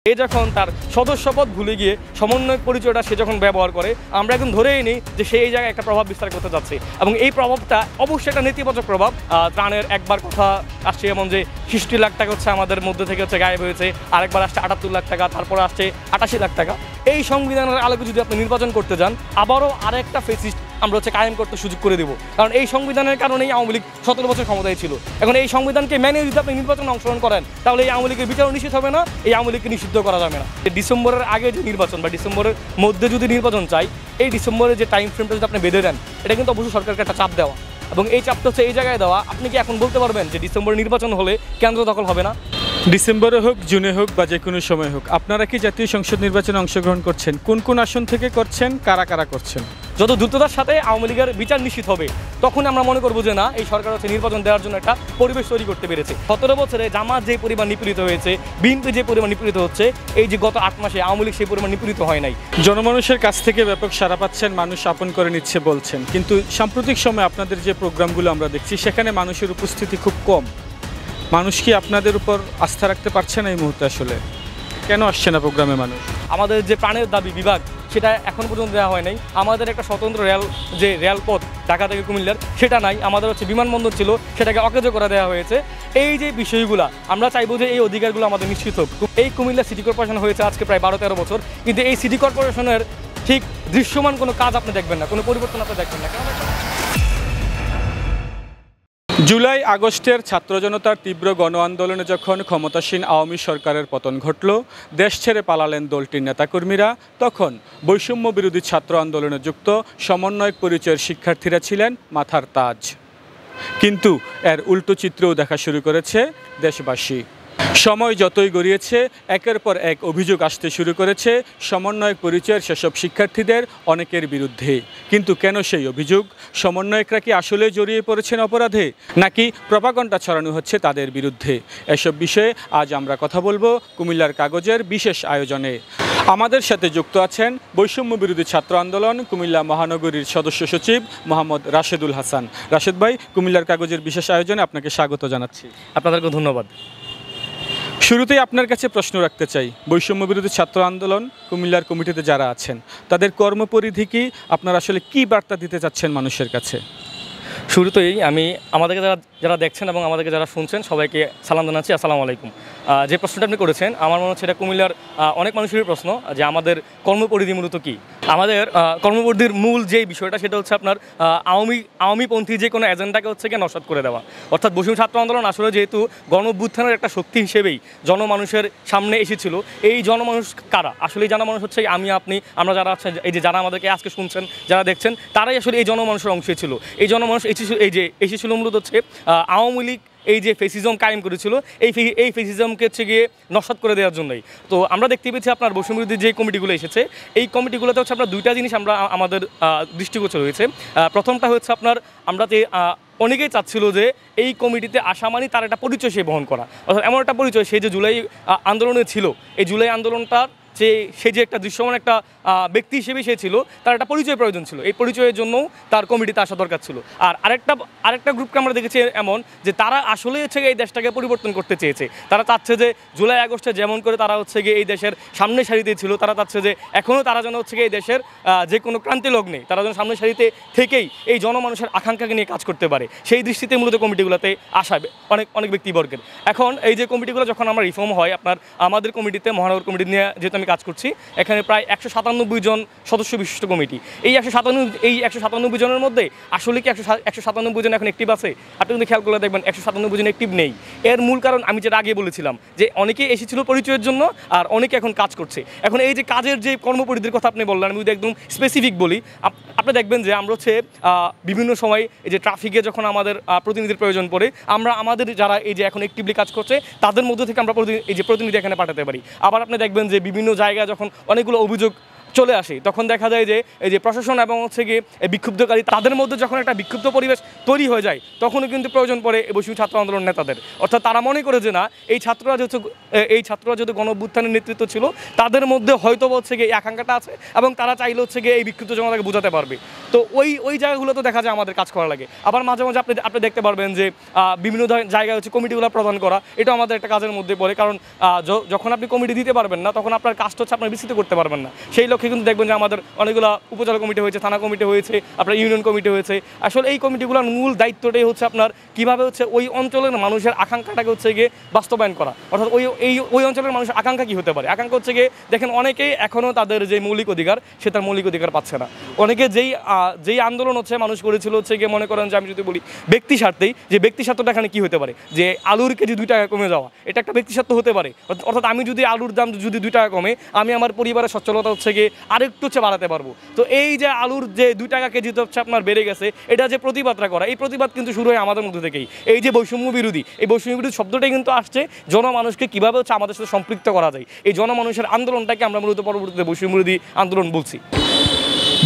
এ যখন তার সদস্যপদ ভুলে গিয়ে সমন্বয়ক পরিচয়টা সে যখন ব্যবহার করে আমরা একদম ধরেই নিই যে সে এই জায়গায় একটা প্রভাব বিস্তার করতে যাচ্ছে এবং এই প্রভাবটা অবশ্যই একটা নেতিবাচক প্রভাব। ত্রাণের একবার কথা আসছে এমন যে ৬৬ লাখ টাকা হচ্ছে আমাদের মধ্যে থেকে হচ্ছে গায়েব হয়েছে, আরেকবার আসছে ৭৮ লাখ টাকা, তারপরে আসছে ৮৮ লাখ টাকা। এই সংবিধানের আলোকে যদি আপনি নির্বাচন করতে যান আবারও আরেকটা ফেসিস্ট আমরা হচ্ছে কায়েম করতে সুযোগ করে দেবো, কারণ এই সংবিধানের কারণেই আওয়ামী লীগ ১৭ বছর ক্ষমতায় ছিল। এখন এই সংবিধানকে মেনে যদি আপনি নির্বাচনে অংশগ্রহণ করেন তাহলে এই আওয়ামী লীগের বিচারও নিষিদ্ধ হবে না, এই আওয়ামী লীগকে নিষিদ্ধ করা যাবে না। ডিসেম্বরের আগে যে নির্বাচন বা ডিসেম্বরের মধ্যে যদি নির্বাচন চাই, এই ডিসেম্বরের যে টাইম ফ্রেমটা যদি আপনি বেঁধে দেন এটা কিন্তু অবশ্যই সরকারকে একটা চাপ দেওয়া, এবং এই চাপটা হচ্ছে এই জায়গায় দেওয়া। আপনি কি এখন বলতে পারবেন যে ডিসেম্বরে নির্বাচন হলে কেন্দ্র দখল হবে না? ডিসেম্বরে হোক, জুনে হোক বা যে কোনো সময় হোক, আপনারা কি জাতীয় সংসদ নির্বাচনে অংশগ্রহণ করছেন? কোন কোন আসন থেকে করছেন, কারা কারা করছেন? যত দ্রুততার সাথে আওয়ামী লীগের বিচার নিশ্চিত হবে তখন আমরা মনে করবো যে না, এই সরকার হচ্ছে নির্বাচন দেওয়ার জন্য একটা পরিবেশ তৈরি করতে পেরেছে। ১৭ বছরে জামাত যে পরিমাণ নিপীড়িত হয়েছে, বিএনপি যে পরিমাণ নিপীড়িত হচ্ছে, এই যে গত ৮ মাসে আওয়ামী লীগ সেই পরিমাণ নিপীড়িত হয় নাই। জনমানুষের কাছ থেকে ব্যাপক সাড়া পাচ্ছেন, মানুষ আপন করে নিচ্ছে বলছেন, কিন্তু সাম্প্রতিক সময়ে আপনাদের যে প্রোগ্রামগুলো আমরা দেখছি সেখানে মানুষের উপস্থিতি খুব কম। মানুষ কি আপনাদের উপর আস্থা রাখতে পারছে না এই মুহূর্তে? আসলে কেন আসছে না প্রোগ্রামে মানুষ? আমাদের যে প্রাণের দাবি বিভাগ সেটা এখন পর্যন্ত দেওয়া হয় নাই। আমাদের একটা স্বতন্ত্র রেলপথ ঢাকা থেকে কুমিল্লার সেটা নাই। আমাদের হচ্ছে বিমানবন্দর ছিল, সেটাকে অকেজ করে দেওয়া হয়েছে। এই যে বিষয়গুলো আমরা চাইবো যে এই অধিকারগুলো আমাদের নিশ্চিত হোক। এই কুমিল্লা সিটি কর্পোরেশন হয়েছে আজকে প্রায় ১২-১৩ বছর, কিন্তু এই সিটি কর্পোরেশনের ঠিক দৃশ্যমান কোনো কাজ আপনি দেখবেন না, কোনো পরিবর্তন আপনি দেখবেন না। জুলাই আগস্টের ছাত্র জনতার তীব্র গণ আন্দোলনে যখন ক্ষমতাসীন আওয়ামী সরকারের পতন ঘটল, দেশ ছেড়ে পালালেন দলটির নেতাকর্মীরা, তখন বৈষম্য বিরোধী ছাত্র আন্দোলনে যুক্ত সমন্বয়ক পরিচয়ের শিক্ষার্থীরা ছিলেন মাথার তাজ। কিন্তু এর উল্টো চিত্রও দেখা শুরু করেছে দেশবাসী। সময় যতই গড়িয়েছে একের পর এক অভিযোগ আসতে শুরু করেছে সমন্বয়ক পরিচয়ের সেসব শিক্ষার্থীদের অনেকের বিরুদ্ধে। কিন্তু কেন সেই অভিযোগ? সমন্বয়করা কি আসলে জড়িয়ে পড়েছেন অপরাধে, নাকি প্রপাগান্ডা ছড়ানো হচ্ছে তাদের বিরুদ্ধে? এসব বিষয়ে আজ আমরা কথা বলবো কুমিল্লার কাগজের বিশেষ আয়োজনে। আমাদের সাথে যুক্ত আছেন বৈষম্য বিরোধী ছাত্র আন্দোলন কুমিল্লা মহানগরীর সদস্য সচিব মোহাম্মদ রাশেদুল হাসান। রাশেদ ভাই, কুমিল্লার কাগজের বিশেষ আয়োজনে আপনাকে স্বাগত জানাচ্ছি। আপনাদেরকে ধন্যবাদ। শুরুতেই আপনার কাছে প্রশ্ন রাখতে চাই, বৈষম্য বিরোধী ছাত্র আন্দোলন কুমিল্লার কমিটিতে যারা আছেন তাদের কর্মপরিধি কি? আপনারা আসলে কি বার্তা দিতে চাচ্ছেন মানুষের কাছে? শুরুতেই আমি আমাদেরকে যারা দেখছেন এবং আমাদেরকে যারা শুনছেন সবাইকে সালাম জানাচ্ছি, আসসালামু আলাইকুম। যে প্রশ্নটা আপনি করেছেন আমার মনে হচ্ছে এটা কুমিল্লার অনেক মানুষেরই প্রশ্ন যে আমাদের কর্মপরিধি মূলত কী। আমাদের কর্মপরিধির মূল যে বিষয়টা সেটা হচ্ছে আপনার আওয়ামীপন্থী যে কোনো এজেন্ডাকে হচ্ছে গিয়ে নস্যাৎ করে দেওয়া। অর্থাৎ বৈষম্য ছাত্র আন্দোলন আসলে যেহেতু গণ-অভ্যুত্থানের একটা শক্তি হিসেবেই জনমানুষের সামনে এসেছিল, এই জনমানুষ কারা? আসলে এই জনমানুষ হচ্ছে আমি, আপনি, আমরা যারা আছে, এই যে যারা আমাদেরকে আজকে শুনছেন, যারা দেখছেন, তারাই আসলে এই জনমানুষের অংশ ছিল। এই জনমানুষ এসেছিল মূলত হচ্ছে আওয়ামী লীগ এই যে ফেসিজম কায়েম করেছিল এই ফেসিজমকে হচ্ছে গিয়ে নস্যাৎ করে দেওয়ার জন্যই। তো আমরা দেখতে পেয়েছি আপনার বৈষম্য বিরোধী যে কমিটিগুলো এসেছে, এই কমিটিগুলোতে হচ্ছে আপনার দুইটা জিনিস আমাদের দৃষ্টিগোচর হয়েছে। প্রথমটা হচ্ছে আপনার আমরা যে অনেকেই চাচ্ছিল যে এই কমিটিতে আসা মানে তার একটা পরিচয় সে বহন করা, অর্থাৎ এমন একটা পরিচয় সে যে জুলাই আন্দোলনে ছিল, এই জুলাই আন্দোলনটার সে যে একটা দৃশ্যমান একটা ব্যক্তি হিসেবে সে ছিল, তার একটা পরিচয় প্রয়োজন ছিল। এই পরিচয়ের জন্যও তার কমিটিতে আসা দরকার ছিল। আর আরেকটা গ্রুপকে আমরা দেখেছি এমন যে তারা আসলে হচ্ছে এই দেশটাকে পরিবর্তন করতে চেয়েছে। তারা চাচ্ছে যে জুলাই আগস্টে যেমন করে তারা হচ্ছে গিয়ে এই দেশের সামনে সারিতে ছিল, তারা চাচ্ছে যে এখনও তারা যেন হচ্ছে গিয়ে এই দেশের যে কোনো ক্রান্তি লগ্নে তারা যেন সামনে সারিতে থেকেই এই জনমানুষের আকাঙ্ক্ষাকে নিয়ে কাজ করতে পারে। সেই দৃষ্টিতে মূলত কমিটিগুলোতে আসা অনেক ব্যক্তিবর্গের। এখন এই যে কমিটিগুলো যখন আমরা রিফর্ম হয়, আপনার আমাদের কমিটিতে মহানগর কমিটি নিয়ে যেহেতু আমি কাজ করছি, এখানে প্রায় ১৯৭ জন সদস্য বিশিষ্ট কমিটি। এই ১৯৭ জনের মধ্যে আসলে কি ১৯৭ জন এখন অ্যাক্টিভ আছে? আপনি কিন্তু খেয়াল করলে দেখবেন ১৯৭ জন অ্যাক্টিভ নেই। এর মূল কারণ আমি যেটা আগে বলেছিলাম যে অনেকে এসেছিল পরিচয়ের জন্য আর অনেকে এখন কাজ করছে। এখন এই যে কাজের যে কর্মপরিধির কথা আপনি বললেন, আমি যদি একদম স্পেসিফিক বলি, আপনি দেখবেন যে আমরা হচ্ছে বিভিন্ন সময় এই যে ট্রাফিকে যখন আমাদের প্রতিনিধির প্রয়োজন পড়ে, আমরা আমাদের যারা এই যে এখন অ্যাক্টিভলি কাজ করছে তাদের মধ্যে থেকে আমরা এই যে প্রতিনিধি এখানে পাঠাতে পারি। আবার আপনি দেখবেন যে বিভিন্ন জায়গায় যখন অনেকগুলো অভিযোগ চলে আসে তখন দেখা যায় যে এই যে প্রশাসন এবং হচ্ছে গিয়ে এই বিক্ষুব্ধকারী তাদের মধ্যে যখন একটা বিক্ষুব্ধ পরিবেশ তৈরি হয়ে যায় তখনও কিন্তু প্রয়োজন পড়ে এই বৈষম্য ছাত্র আন্দোলন নেতাদের। অর্থাৎ তারা মনে করে যে না এই ছাত্ররা যেহেতু গণ অভ্যুত্থানের নেতৃত্ব ছিল তাদের মধ্যে হয়তো হচ্ছে গিয়ে এই আকাঙ্ক্ষাটা আছে এবং তারা চাইলে হচ্ছে গিয়ে এই বিক্ষুব্ধ জনতাকে বোঝাতে পারবে। তো ওই জায়গাগুলো তো দেখা যায় আমাদের কাজ করা লাগে। আবার মাঝে মাঝে আপনি দেখতে পারবেন যে বিভিন্ন জায়গায় হচ্ছে কমিটিগুলো প্রদান করা, এটা আমাদের একটা কাজের মধ্যে পড়ে। কারণ যখন আপনি কমিটি দিতে পারবেন না তখন আপনার কাজটা হচ্ছে আপনার বিস্তৃত করতে পারবেন না। সেই লক্ষ্যে কিন্তু দেখবেন যে আমাদের অনেকগুলো উপজেলা কমিটি হয়েছে, থানা কমিটি হয়েছে, আপনার ইউনিয়ন কমিটি হয়েছে। আসলে এই কমিটিগুলোর মূল দায়িত্বটাই হচ্ছে আপনার কীভাবে হচ্ছে ওই অঞ্চলের মানুষের আকাঙ্ক্ষাটাকে হচ্ছে গিয়ে বাস্তবায়ন করা। অর্থাৎ ওই অঞ্চলের মানুষের আকাঙ্ক্ষা কী হতে পারে, আকাঙ্ক্ষা হচ্ছে গিয়ে দেখেন অনেকেই এখনও তাদের যে মৌলিক অধিকার সে তার মৌলিক অধিকার পাচ্ছে না। অনেকে যেই আন্দোলন হচ্ছে মানুষ করেছিল হচ্ছে গিয়ে মনে করেন যে আমি যদি বলি ব্যক্তি স্বার্থেই, যে ব্যক্তি স্বার্থটা এখানে কী হতে পারে, যে আলুর কেজি 2 টাকা কমে যাওয়া, এটা একটা ব্যক্তি স্বার্থ হতে পারে। অর্থাৎ আমি যদি আলুর দাম যদি 2 টাকা কমে আমি আমার পরিবারের সচ্ছলতা হচ্ছে গিয়ে আরেকটু হচ্ছে বাড়াতে পারবো। তো এই যে আলুর যে 2 টাকা কেজি হচ্ছে আপনার বেড়ে গেছে, এটা যে প্রতিবাদটা করা, এই প্রতিবাদ কিন্তু শুরু হয় আমাদের মধ্যে থেকেই। এই যে বৈষম্য বিরোধী, এই বৈষম্য বিরোধী শব্দটাই কিন্তু আসছে জনমানুষকে কীভাবে হচ্ছে আমাদের সাথে সম্পৃক্ত করা যায়। এই জনমানুষের আন্দোলনটাকে আমরা মূলত পরবর্তীতে বৈষম্য বিরোধী আন্দোলন বলছি।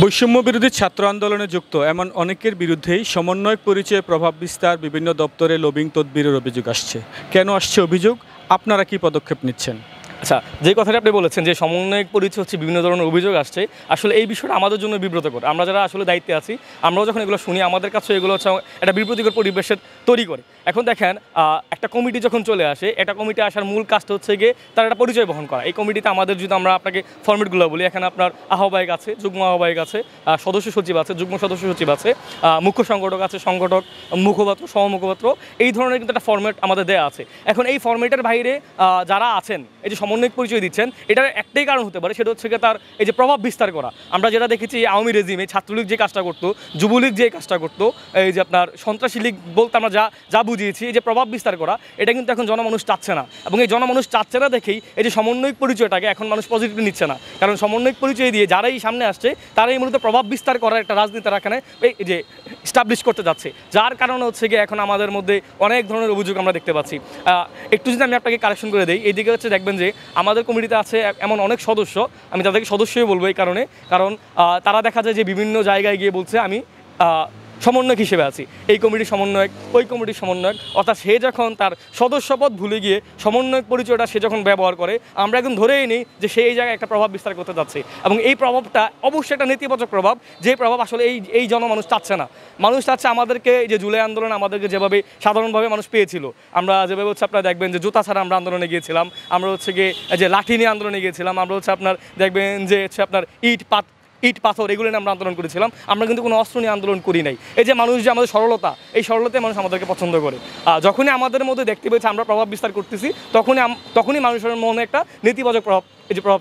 বৈষম্য বিরোধী ছাত্র আন্দোলনে যুক্ত এমন অনেকের বিরুদ্ধেই সমন্বয়ক পরিচয়ে প্রভাব বিস্তার, বিভিন্ন দপ্তরে লবিং তদবিরের অভিযোগ আসছে। কেন আসছে অভিযোগ, আপনারা কি পদক্ষেপ নিচ্ছেন? আচ্ছা, যে কথাটা আপনি বলেছেন যে সমন্বয়ক পরিচয় হচ্ছে বিভিন্ন ধরনের অভিযোগ আসছে, আসলে এই বিষয়টা আমাদের জন্য বিব্রতকর। আমরা যারা আসলে দায়িত্বে আছি আমরাও যখন এগুলো শুনি আমাদের কাছে এগুলো হচ্ছে একটা বিব্রতকর পরিবেশের তৈরি করে। এখন দেখেন একটা কমিটি যখন চলে আসে, একটা কমিটি আসার মূল কাজটা হচ্ছে গিয়ে তার একটা পরিচয় বহন করা। এই কমিটিতে আমাদের যদি আমরা আপনাকে ফরম্যাটগুলো বলি, এখানে আপনার আহ্বায়ক আছে, যুগ্ম আহ্বায়ক আছে, সদস্য সচিব আছে, যুগ্ম সদস্য সচিব আছে, মুখ্য সংগঠক আছে, সংগঠক, মুখপাত্র, সহমুখপাত্র, এই ধরনের কিন্তু একটা ফরম্যাট আমাদের দেওয়া আছে। এখন এই ফরম্যাটের বাইরে যারা আছেন এই যে সমন্বয়ক পরিচয় দিচ্ছেন, এটার একটাই কারণ হতে পারে, সেটা হচ্ছে গিয়ে তার এই যে প্রভাব বিস্তার করা। আমরা যেটা দেখেছি আওয়ামী রেজিমে ছাত্রলীগ যে কাজটা করতো, যুবলীগ যে কাজটা করতো, এই যে আপনার সন্ত্রাসী লীগ বলতে আমরা যা বুঝিয়েছি, এই যে প্রভাব বিস্তার করা, এটা কিন্তু এখন জনমানুষ চাচ্ছে না। এবং এই জনমানুষ চাচ্ছে না দেখেই এই যে সমন্বয়ক পরিচয়টাকে এখন মানুষ পজিটিভলি নিচ্ছে না। কারণ সমন্বয়ক পরিচয় দিয়ে যারাই সামনে আসছে তারাই মূলত প্রভাব বিস্তার করার একটা রাজনীতি তারা এখানে এই যে স্টাবলিশ করতে যাচ্ছে, যার কারণে হচ্ছে গিয়ে এখন আমাদের মধ্যে অনেক ধরনের অভিযোগ আমরা দেখতে পাচ্ছি। একটু যদি আমি আপনাকে কারেকশন করে দিই, এইদিকে হচ্ছে দেখবেন যে আমাদের কমিটিতে আছে এমন অনেক সদস্য, আমি তাদেরকে সদস্যই বলবো এই কারণে, কারণ তারা দেখা যায় যে বিভিন্ন জায়গায় গিয়ে বলছে আমি সমন্বয়ক হিসেবে আছি, এই কমিটির সমন্বয়ক, ওই কমিটির সমন্বয়ক। অর্থাৎ সে যখন তার সদস্যপদ ভুলে গিয়ে সমন্বয়ক পরিচয়টা সে যখন ব্যবহার করে, আমরা একদম ধরেই নিই যে সে এই জায়গায় একটা প্রভাব বিস্তার করতে যাচ্ছে। এবং এই প্রভাবটা অবশ্যই একটা নেতিবাচক প্রভাব, যে প্রভাব আসলে এই জনমানুষ চাচ্ছে না। মানুষ চাচ্ছে আমাদেরকে এই যে জুলাই আন্দোলন আমাদেরকে যেভাবে সাধারণভাবে মানুষ পেয়েছিল, আমরা যেভাবে হচ্ছে আপনারা দেখবেন যে জুতা ছাড়া আমরা আন্দোলনে গিয়েছিলাম, আমরা হচ্ছে গিয়ে যে লাঠি নিয়ে আন্দোলনে গিয়েছিলাম, আমরা হচ্ছে আপনার দেখবেন যে হচ্ছে আপনার ইট পাথর এগুলো নিয়ে আমরা আন্দোলন করেছিলাম। আমরা কিন্তু কোনো অস্ত্র নিয়ে আন্দোলন করি নাই। এই যে মানুষ যে আমাদের সরলতা, এই সরলতায় মানুষ আমাদেরকে পছন্দ করে। যখনই আমাদের মধ্যে দেখতে পেয়েছে আমরা প্রভাব বিস্তার করতেছি, তখনই মানুষের মনে একটা নেতিবাচক প্রভাব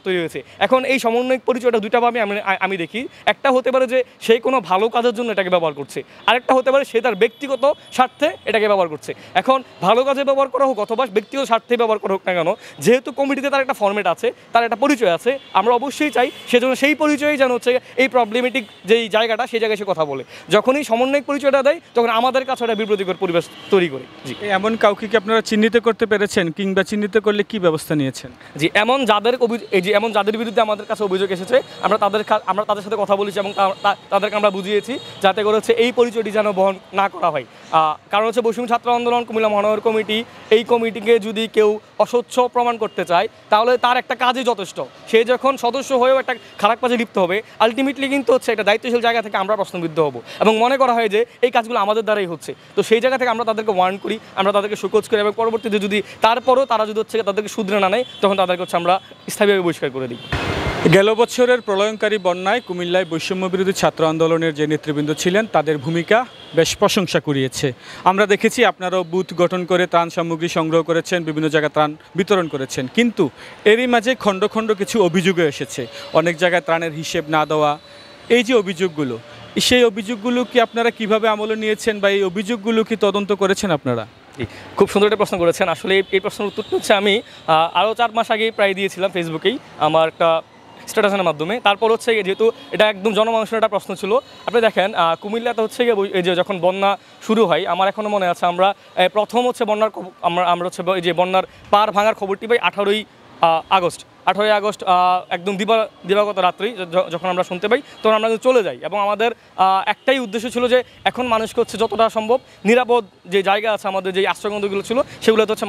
তৈরি হয়েছে। এখন এই সমন্বয়ক পরিচয়টা দুইটাভাবে আমি দেখি। একটা হতে পারে যে সে কোনো ভালো কাজের জন্য এটাকে ব্যবহার করছে, আরেকটা হতে পারে সে তার ব্যক্তিগত স্বার্থে এটাকে ব্যবহার করছে। এখন ভালো কাজে ব্যবহার করা হোক অথবা ব্যক্তিগত স্বার্থে ব্যবহার করা হোক না কেন, যেহেতু কমিটিতে তার একটা ফরম্যাট আছে, তার একটা পরিচয় আছে, আমরা অবশ্যই চাই সেজন্য সেই পরিচয়ই যেন হচ্ছে এই প্রবলেমেটিক যেই জায়গাটা সেই জায়গায় সে কথা বলে। যখনই সমন্বয়ক পরিচয়টা দেয় তখন আমাদের কাছে একটা বিব্রতিকর পরিবেশ তৈরি করে। জি, এমন কাউকে কি আপনারা চিহ্নিত করতে পেরেছেন, কিংবা চিহ্নিত করলে কি ব্যবস্থা নিয়েছেন? জি, এমন যাদের বিরুদ্ধে আমাদের কাছে অভিযোগ এসেছে আমরা তাদের সাথে কথা বলেছি এবং তাদেরকে আমরা বুঝিয়েছি যাতে করে হচ্ছে এই পরিচয়টি যেন বহন না করা হয়। কারণ হচ্ছে বৈষম্য ছাত্র আন্দোলন কুমিল্লা মহানগর কমিটি, এই কমিটিকে যদি কেউ অস্বচ্ছ প্রমাণ করতে চায় তাহলে তার একটা কাজই যথেষ্ট। সে যখন সদস্য হয়েও একটা খারাপ কাজে লিপ্ত হবে, আলটিমেটলি কিন্তু হচ্ছে একটা দায়িত্বশীল জায়গা থেকে আমরা প্রশ্নবিদ্ধ হব এবং মনে করা হয় যে এই কাজগুলো আমাদের দ্বারাই হচ্ছে। তো সেই জায়গা থেকে আমরা তাদেরকে ওয়ার্ন করি, আমরা তাদেরকে শোকজ করি এবং পরবর্তীতে যদি তারপরও তারা যদি হচ্ছে তাদেরকে শুধরে না নেয় তখন তাদেরকে হচ্ছে আমরা স্থায়ীভাবে বহিষ্কার করে দিই। গেল বছরের প্রলয়ঙ্কারী বন্যায় কুমিল্লায় বৈষম্য বিরোধী ছাত্র আন্দোলনের যে নেতৃবৃন্দ ছিলেন তাদের ভূমিকা বেশ প্রশংসা কুড়িয়েছে। আমরা দেখেছি আপনারাও বুথ গঠন করে ত্রাণ সামগ্রী সংগ্রহ করেছেন, বিভিন্ন জায়গায় ত্রাণ বিতরণ করেছেন, কিন্তু এরই মাঝে খণ্ড খণ্ড কিছু অভিযোগও এসেছে। অনেক জায়গায় ত্রাণের হিসেব না দেওয়া, এই যে অভিযোগগুলো, সেই অভিযোগগুলো কি আপনারা কিভাবে আমলে নিয়েছেন বা এই অভিযোগগুলো কি তদন্ত করেছেন আপনারা? খুব সুন্দর একটা প্রশ্ন করেছেন। আসলে এই প্রশ্নের উত্তরটা হচ্ছে আমি আরও 4 মাস আগেই প্রায় দিয়েছিলাম ফেসবুকেই আমার একটা স্ট্যাটাসের মাধ্যমে। তারপর হচ্ছে যেহেতু এটা একদম জনমানুষের একটা প্রশ্ন ছিল, আপনি দেখেন কুমিল্লাতে হচ্ছে এই যে যখন বন্যা শুরু হয়, আমার এখনও মনে আছে আমরা প্রথম হচ্ছে আমরা হচ্ছে এই যে বন্যার পার ভাঙার খবরটি পাই 18ই আগস্ট। আগস্ট একদম দিবাগত রাত্রি যখন আমরা শুনতে পাই তখন আমরা কিন্তু চলে যাই এবং আমাদের একটাই উদ্দেশ্য ছিল যে এখন মানুষকে হচ্ছে যতটা সম্ভব নিরাপদ যে জায়গা আছে আমাদের যে আশ্রয়কেন্দ্রগুলো ছিল সেগুলোতে হচ্ছে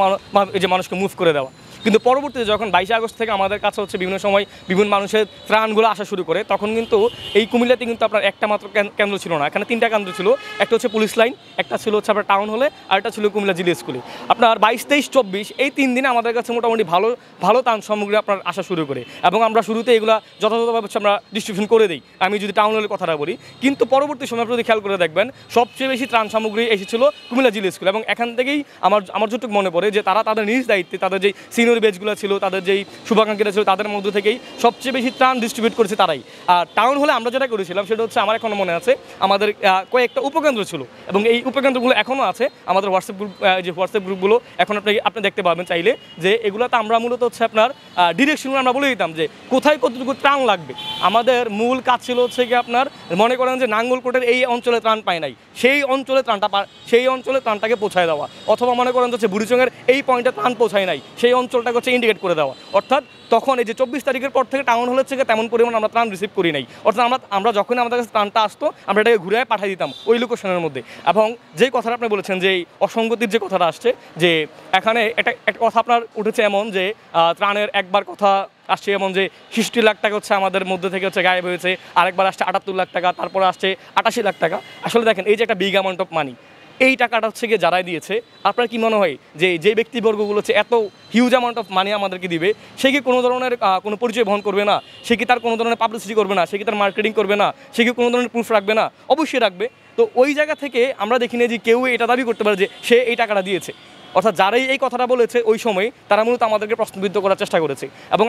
যে মানুষকে মুভ করে দেওয়া। কিন্তু পরবর্তীতে যখন 22 আগস্ট থেকে আমাদের কাছে হচ্ছে বিভিন্ন সময় বিভিন্ন মানুষের ত্রাণগুলো আসা শুরু করে তখন কিন্তু এই কুমিল্লাতে কিন্তু আপনার একটা মাত্র কেন্দ্র ছিল না, এখানে 3টা কেন্দ্র ছিল। একটা হচ্ছে পুলিশ লাইন, একটা ছিল হচ্ছে আপনার টাউন হলে, আর একটা ছিল কুমিল্লা জিলা স্কুলে। আপনার 22, 23, 24 এই 3 দিনে আমাদের কাছে মোটামুটি ভালো ত্রাণ সামগ্রী আপনার আসা শুরু করে এবং আমরা শুরুতে এগুলো যথাযথভাবে হচ্ছে আমরা ডিস্ট্রিবিউশন করে দিই, আমি যদি টাউন হলের কথাটা বলি। কিন্তু পরবর্তী সময় যদি খেয়াল করে দেখবেন সবচেয়ে বেশি ত্রাণ সামগ্রী এসেছিল কুমিল্লা জিলা স্কুল এবং এখান থেকেই আমার যতটুকু মনে পড়ে যে তারা তাদের নিজ দায়িত্বে তাদের যেই সিনিয়র বেচগুলো ছিল, তাদের যেই শুভাকাঙ্ক্ষীরা ছিল, তাদের মধ্যে থেকেই সবচেয়ে বেশি ত্রাণ ডিস্ট্রিবিউট করেছে তারাই। আর টাউন হলে আমরা যেটা করেছিলাম সেটা হচ্ছে আমার এখনো মনে আছে, আমাদের কয়েকটা উপকেন্দ্র ছিল এবং এই উপকেন্দ্রগুলো এখনও আছে। আমাদের হোয়াটসঅ্যাপ গ্রুপগুলো এখন আপনি দেখতে পাবেন চাইলে, যে এগুলোতে আমরা মূলত হচ্ছে আপনার ডিরেকশনগুলো আমরা বলে দিতাম যে কোথায় কতটুকু ত্রাণ লাগবে। আমাদের মূল কাজ ছিল হচ্ছে কি আপনার মনে করেন যে নাঙ্গলকোটের এই অঞ্চলে ত্রাণ পায় নাই, সেই অঞ্চলে ত্রাণটাকে পৌঁছায় দেওয়া, অথবা মনে করেন হচ্ছে বুড়িচংয়ের এই পয়েন্টে ত্রাণ পৌঁছায় নাই, সেই অঞ্চলটাকে হচ্ছে ইন্ডিকেট করে দেওয়া। অর্থাৎ তখন এই যে 24 তারিখের পর থেকে টাউন হলের থেকে তেমন পরিমাণ আমরা ত্রাণ রিসিভ করি নাই। অর্থাৎ আমরা যখনই আমাদের কাছে ত্রাণটা আসতো আমরা এটাকে ঘুরে পাঠিয়ে দিতাম ওই লোকেশনের মধ্যে। এবং যেই কথাটা আপনি বলেছেন যে এই অসঙ্গতির যে কথাটা আসছে, যে এখানে একটা কথা আপনার উঠেছে এমন যে ত্রাণের একবার কথা আসছে এমন যে 66 লাখ টাকা হচ্ছে আমাদের মধ্যে থেকে হচ্ছে গায়েব হয়েছে, আরেকবার আসছে 78 লাখ টাকা, তারপরে আসছে 88 লাখ টাকা। আসলে দেখেন এই যে একটা বিগ অ্যামাউন্ট অফ মানি, এই টাকাটা হচ্ছে গিয়ে যারাই দিয়েছে, আপনার কি মনে হয় যে ব্যক্তিবর্গগুলো হচ্ছে এত হিউজ অ্যামাউন্ট অফ মানি আমাদেরকে দিবে, সে কি কোনো ধরনের কোনো পরিচয় বহন করবে না? সে কি তার কোনো ধরনের পাবলিসিটি করবে না? সে কি তার মার্কেটিং করবে না? সে কি কোনো ধরনের প্রুফ রাখবে না? অবশ্যই রাখবে। তো ওই জায়গা থেকে আমরা দেখিনি যে কেউ এটা দাবি করতে পারে যে সে এই টাকাটা দিয়েছে। অর্থাৎ যারাই এই কথাটা বলেছে ওই সময় তারা মূলত আমাদেরকে প্রশ্নবিদ্ধ করার চেষ্টা করেছে এবং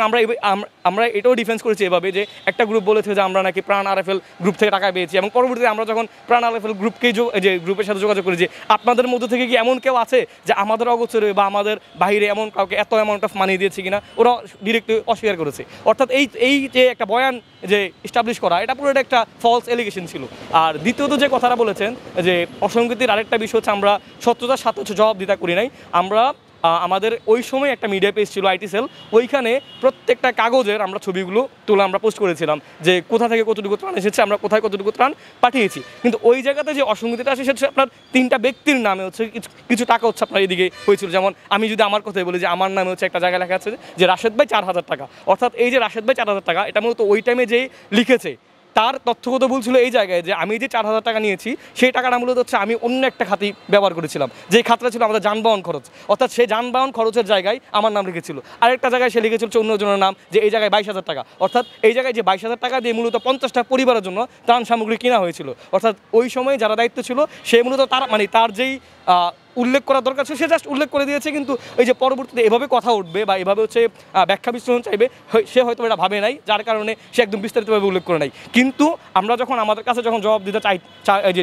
আমরা এটাও ডিফেন্স করেছি এভাবে যে একটা গ্রুপ বলেছে যে আমরা নাকি প্রাণ আরএফএল গ্রুপ থেকে টাকা পেয়েছি এবং পরবর্তীতে আমরা যখন প্রাণ আরএফএল গ্রুপকেই যে গ্রুপের সাথে যোগাযোগ করি যে আপনাদের মধ্যে থেকে কি এমন কেউ আছে যে আমাদের অগোচরে বা আমাদের বাইরে এমন কাউকে এত অ্যামাউন্ট অফ মানি দিয়েছে কিনা, ওরা ডিরেক্টলি অস্বীকার করেছে। অর্থাৎ এই যে একটা বয়ান যে এস্টাবলিশ করা, এটা পুরো একটা ফলস এলিগেশন ছিল। আর দ্বিতীয়ত যে কথাটা বলেছেন যে অসঙ্গতির আরেকটা বিষয় হচ্ছে আমরা সত্যতার সাথে হচ্ছে জবাবদিহিতা করি নাই। আমরা আমাদের ওই সময় একটা মিডিয়া পেজ ছিল আইটি সেল, ওইখানে প্রত্যেকটা কাগজের আমরা ছবিগুলো তুলে আমরা পোস্ট করেছিলাম যে কোথা থেকে কতটুকু ত্রাণ এসেছে, আমরা কোথায় কতটুকু ত্রাণ পাঠিয়েছি। কিন্তু ওই জায়গাতে যে অসঙ্গতিটা আসে সেটা আপনার 3টা ব্যক্তির নামে হচ্ছে কিছু টাকা হচ্ছে আপনার এদিকে হয়েছিল। যেমন আমি যদি আমার কথাই বলি যে আমার নামে হচ্ছে একটা জায়গায় লেখা আছে যে রাশেদ ভাই 4000 টাকা। অর্থাৎ এই যে রাশেদ ভাই 4000 টাকা, এটা মূলত ওই টাইমে যে লিখেছে তার তথ্যগত ভুল ছিল এই জায়গায় যে আমি যে 4000 টাকা নিয়েছি সেই টাকাটা মূলত হচ্ছে আমি অন্য একটা খাতে ব্যবহার করেছিলাম, যে খাতটা ছিল আমাদের যানবাহন খরচ। অর্থাৎ সেই যানবাহন খরচের জায়গায় আমার নাম লিখেছিল, আরেকটা জায়গায় সে লিখেছিল অন্যজনের নাম, যে এই জায়গায় 22,000 টাকা। অর্থাৎ এই জায়গায় যে 22,000 টাকা দিয়ে মূলত 50টা পরিবারের জন্য ত্রাণ সামগ্রী কেনা হয়েছিল। অর্থাৎ ওই সময় যারা দায়িত্ব ছিল সে মূলত তার যেই উল্লেখ করা দরকার ছিল সে জাস্ট উল্লেখ করে দিয়েছে, কিন্তু ওই যে পরবর্তীতে এভাবে কথা উঠবে বা এভাবে হচ্ছে ব্যাখ্যা বিশ্লেষণ চাইবে সে হয়তো এটা ভাবে নাই, যার কারণে সে একদম বিস্তারিতভাবে উল্লেখ করে নাই। কিন্তু আমরা যখন আমাদের কাছে যখন জবাব দিতে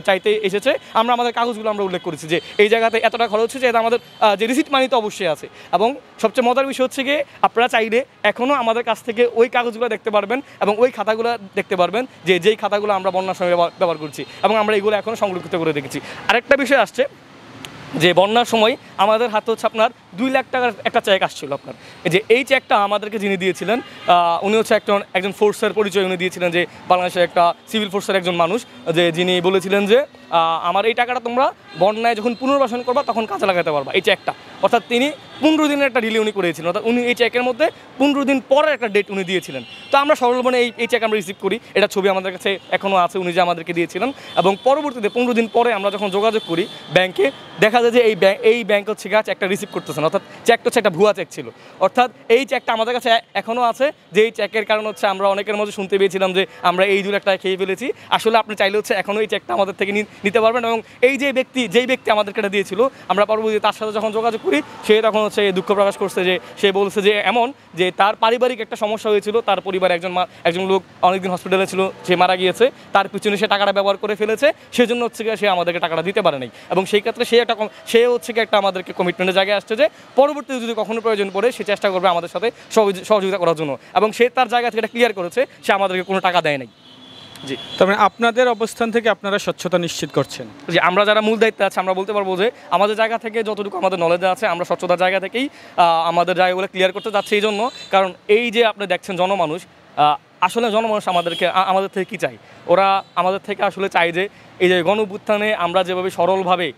চাইতে এসেছে, আমরা আমাদের কাগজগুলো আমরা উল্লেখ করেছি যে এই জায়গাতে এতটা খরচ হচ্ছে, এটা আমাদের যে রিসিট মানি তো অবশ্যই আছে। এবং সবচেয়ে মজার বিষয় হচ্ছে গিয়ে আপনারা চাইলে এখনও আমাদের কাছ থেকে ওই কাগজগুলো দেখতে পারবেন এবং ওই খাতাগুলো দেখতে পারবেন যে যেই খাতাগুলো আমরা বন্যার সময় ব্যবহার করছি এবং আমরা এগুলো এখনও সংরক্ষিত করে রেখেছি। আরেকটা বিষয় আসছে যে বন্যার সময় আমাদের হাতে হচ্ছে আপনার 2 লাখ টাকার একটা চেক আসছিল আপনার, যে এই চেকটা আমাদেরকে যিনি দিয়েছিলেন উনি হচ্ছে একজন ফোর্সের পরিচয় উনি দিয়েছিলেন, যে বাংলাদেশের একটা সিভিল ফোর্সের একজন মানুষ, যে যিনি বলেছিলেন যে আমার এই টাকাটা তোমরা বন্যায় যখন পুনর্বাসন করবা তখন কাজে লাগাতে পারবা এই চেকটা। অর্থাৎ তিনি 15 দিনের একটা ডিলে উনি করেছিলেন, অর্থাৎ উনি এই চেকের মধ্যে 15 দিন পরের একটা ডেট উনি দিয়েছিলেন। তো আমরা সরল মনে এই চেক আমরা রিসিভ করি, এটা ছবি আমাদের কাছে এখনও আছে উনি যে আমাদেরকে দিয়েছিলেন। এবং পরবর্তীতে 15 দিন পরে আমরা যখন যোগাযোগ করি ব্যাংকে, দেখা যায় যে এই ব্যাংক হচ্ছে চেকটা রিসিভ করতেছেন, অর্থাৎ চেকটা হচ্ছে একটা ভুয়া চেক ছিল। অর্থাৎ এই চেকটা আমাদের কাছে এখনও আছে, যে এই চেকের কারণ হচ্ছে আমরা অনেকের মধ্যে শুনতে পেয়েছিলাম যে আমরা এই 2 লাখ টাকা খেয়ে ফেলেছি। আসলে আপনি চাইলে হচ্ছে এখনও এই চেকটা আমাদের থেকে নিতে পারবেন। এবং এই যেই ব্যক্তি আমাদেরকে এটা দিয়েছিল, আমরা পরবর্তীতে তার সাথে যখন যোগাযোগ করি সে তখন হচ্ছে দুঃখ প্রকাশ করছে, যে সে বলছে যে এমন যে তার পারিবারিক একটা সমস্যা হয়েছিল, তার পরিবারে একজন লোক অনেকদিন হসপিটালে ছিল, সে মারা গিয়েছে, তার পিছনে সে টাকাটা ব্যবহার করে ফেলেছে, সেজন্য হচ্ছে সে আমাদেরকে টাকাটা দিতে পারে নাই। এবং সেই ক্ষেত্রে সে হচ্ছে একটা আমাদেরকে কমিটমেন্টের জায়গায় আসছে যে পরবর্তীতে যদি কখনো প্রয়োজন পড়ে সে চেষ্টা করবে আমাদের সাথে সহযোগিতা করার জন্য। এবং সে তার জায়গা থেকে এটা ক্লিয়ার করেছে, সে আমাদেরকে কোনো টাকা দেয় নাই। জি। তার মানে আপনাদের অবস্থান থেকে আপনারা স্বচ্ছতা নিশ্চিত করছেন। যে আমরা যারা মূল দায়িত্বে আছে আমরা বলতে পারবো যে আমাদের জায়গা থেকে যতটুকু আমাদের নলেজে আছে আমরা স্বচ্ছতার জায়গা থেকেই আমাদের জায়গাগুলো ক্লিয়ার করতে যাচ্ছি এই জন্য, কারণ এই যে আপনি দেখছেন জনমানুষ, আসলে জনমানুষ আমাদের থেকে কী চাই, ওরা আমাদের থেকে আসলে চাই যে এই যে গণ-অভ্যুত্থানে আমরা যেভাবে সরলভাবে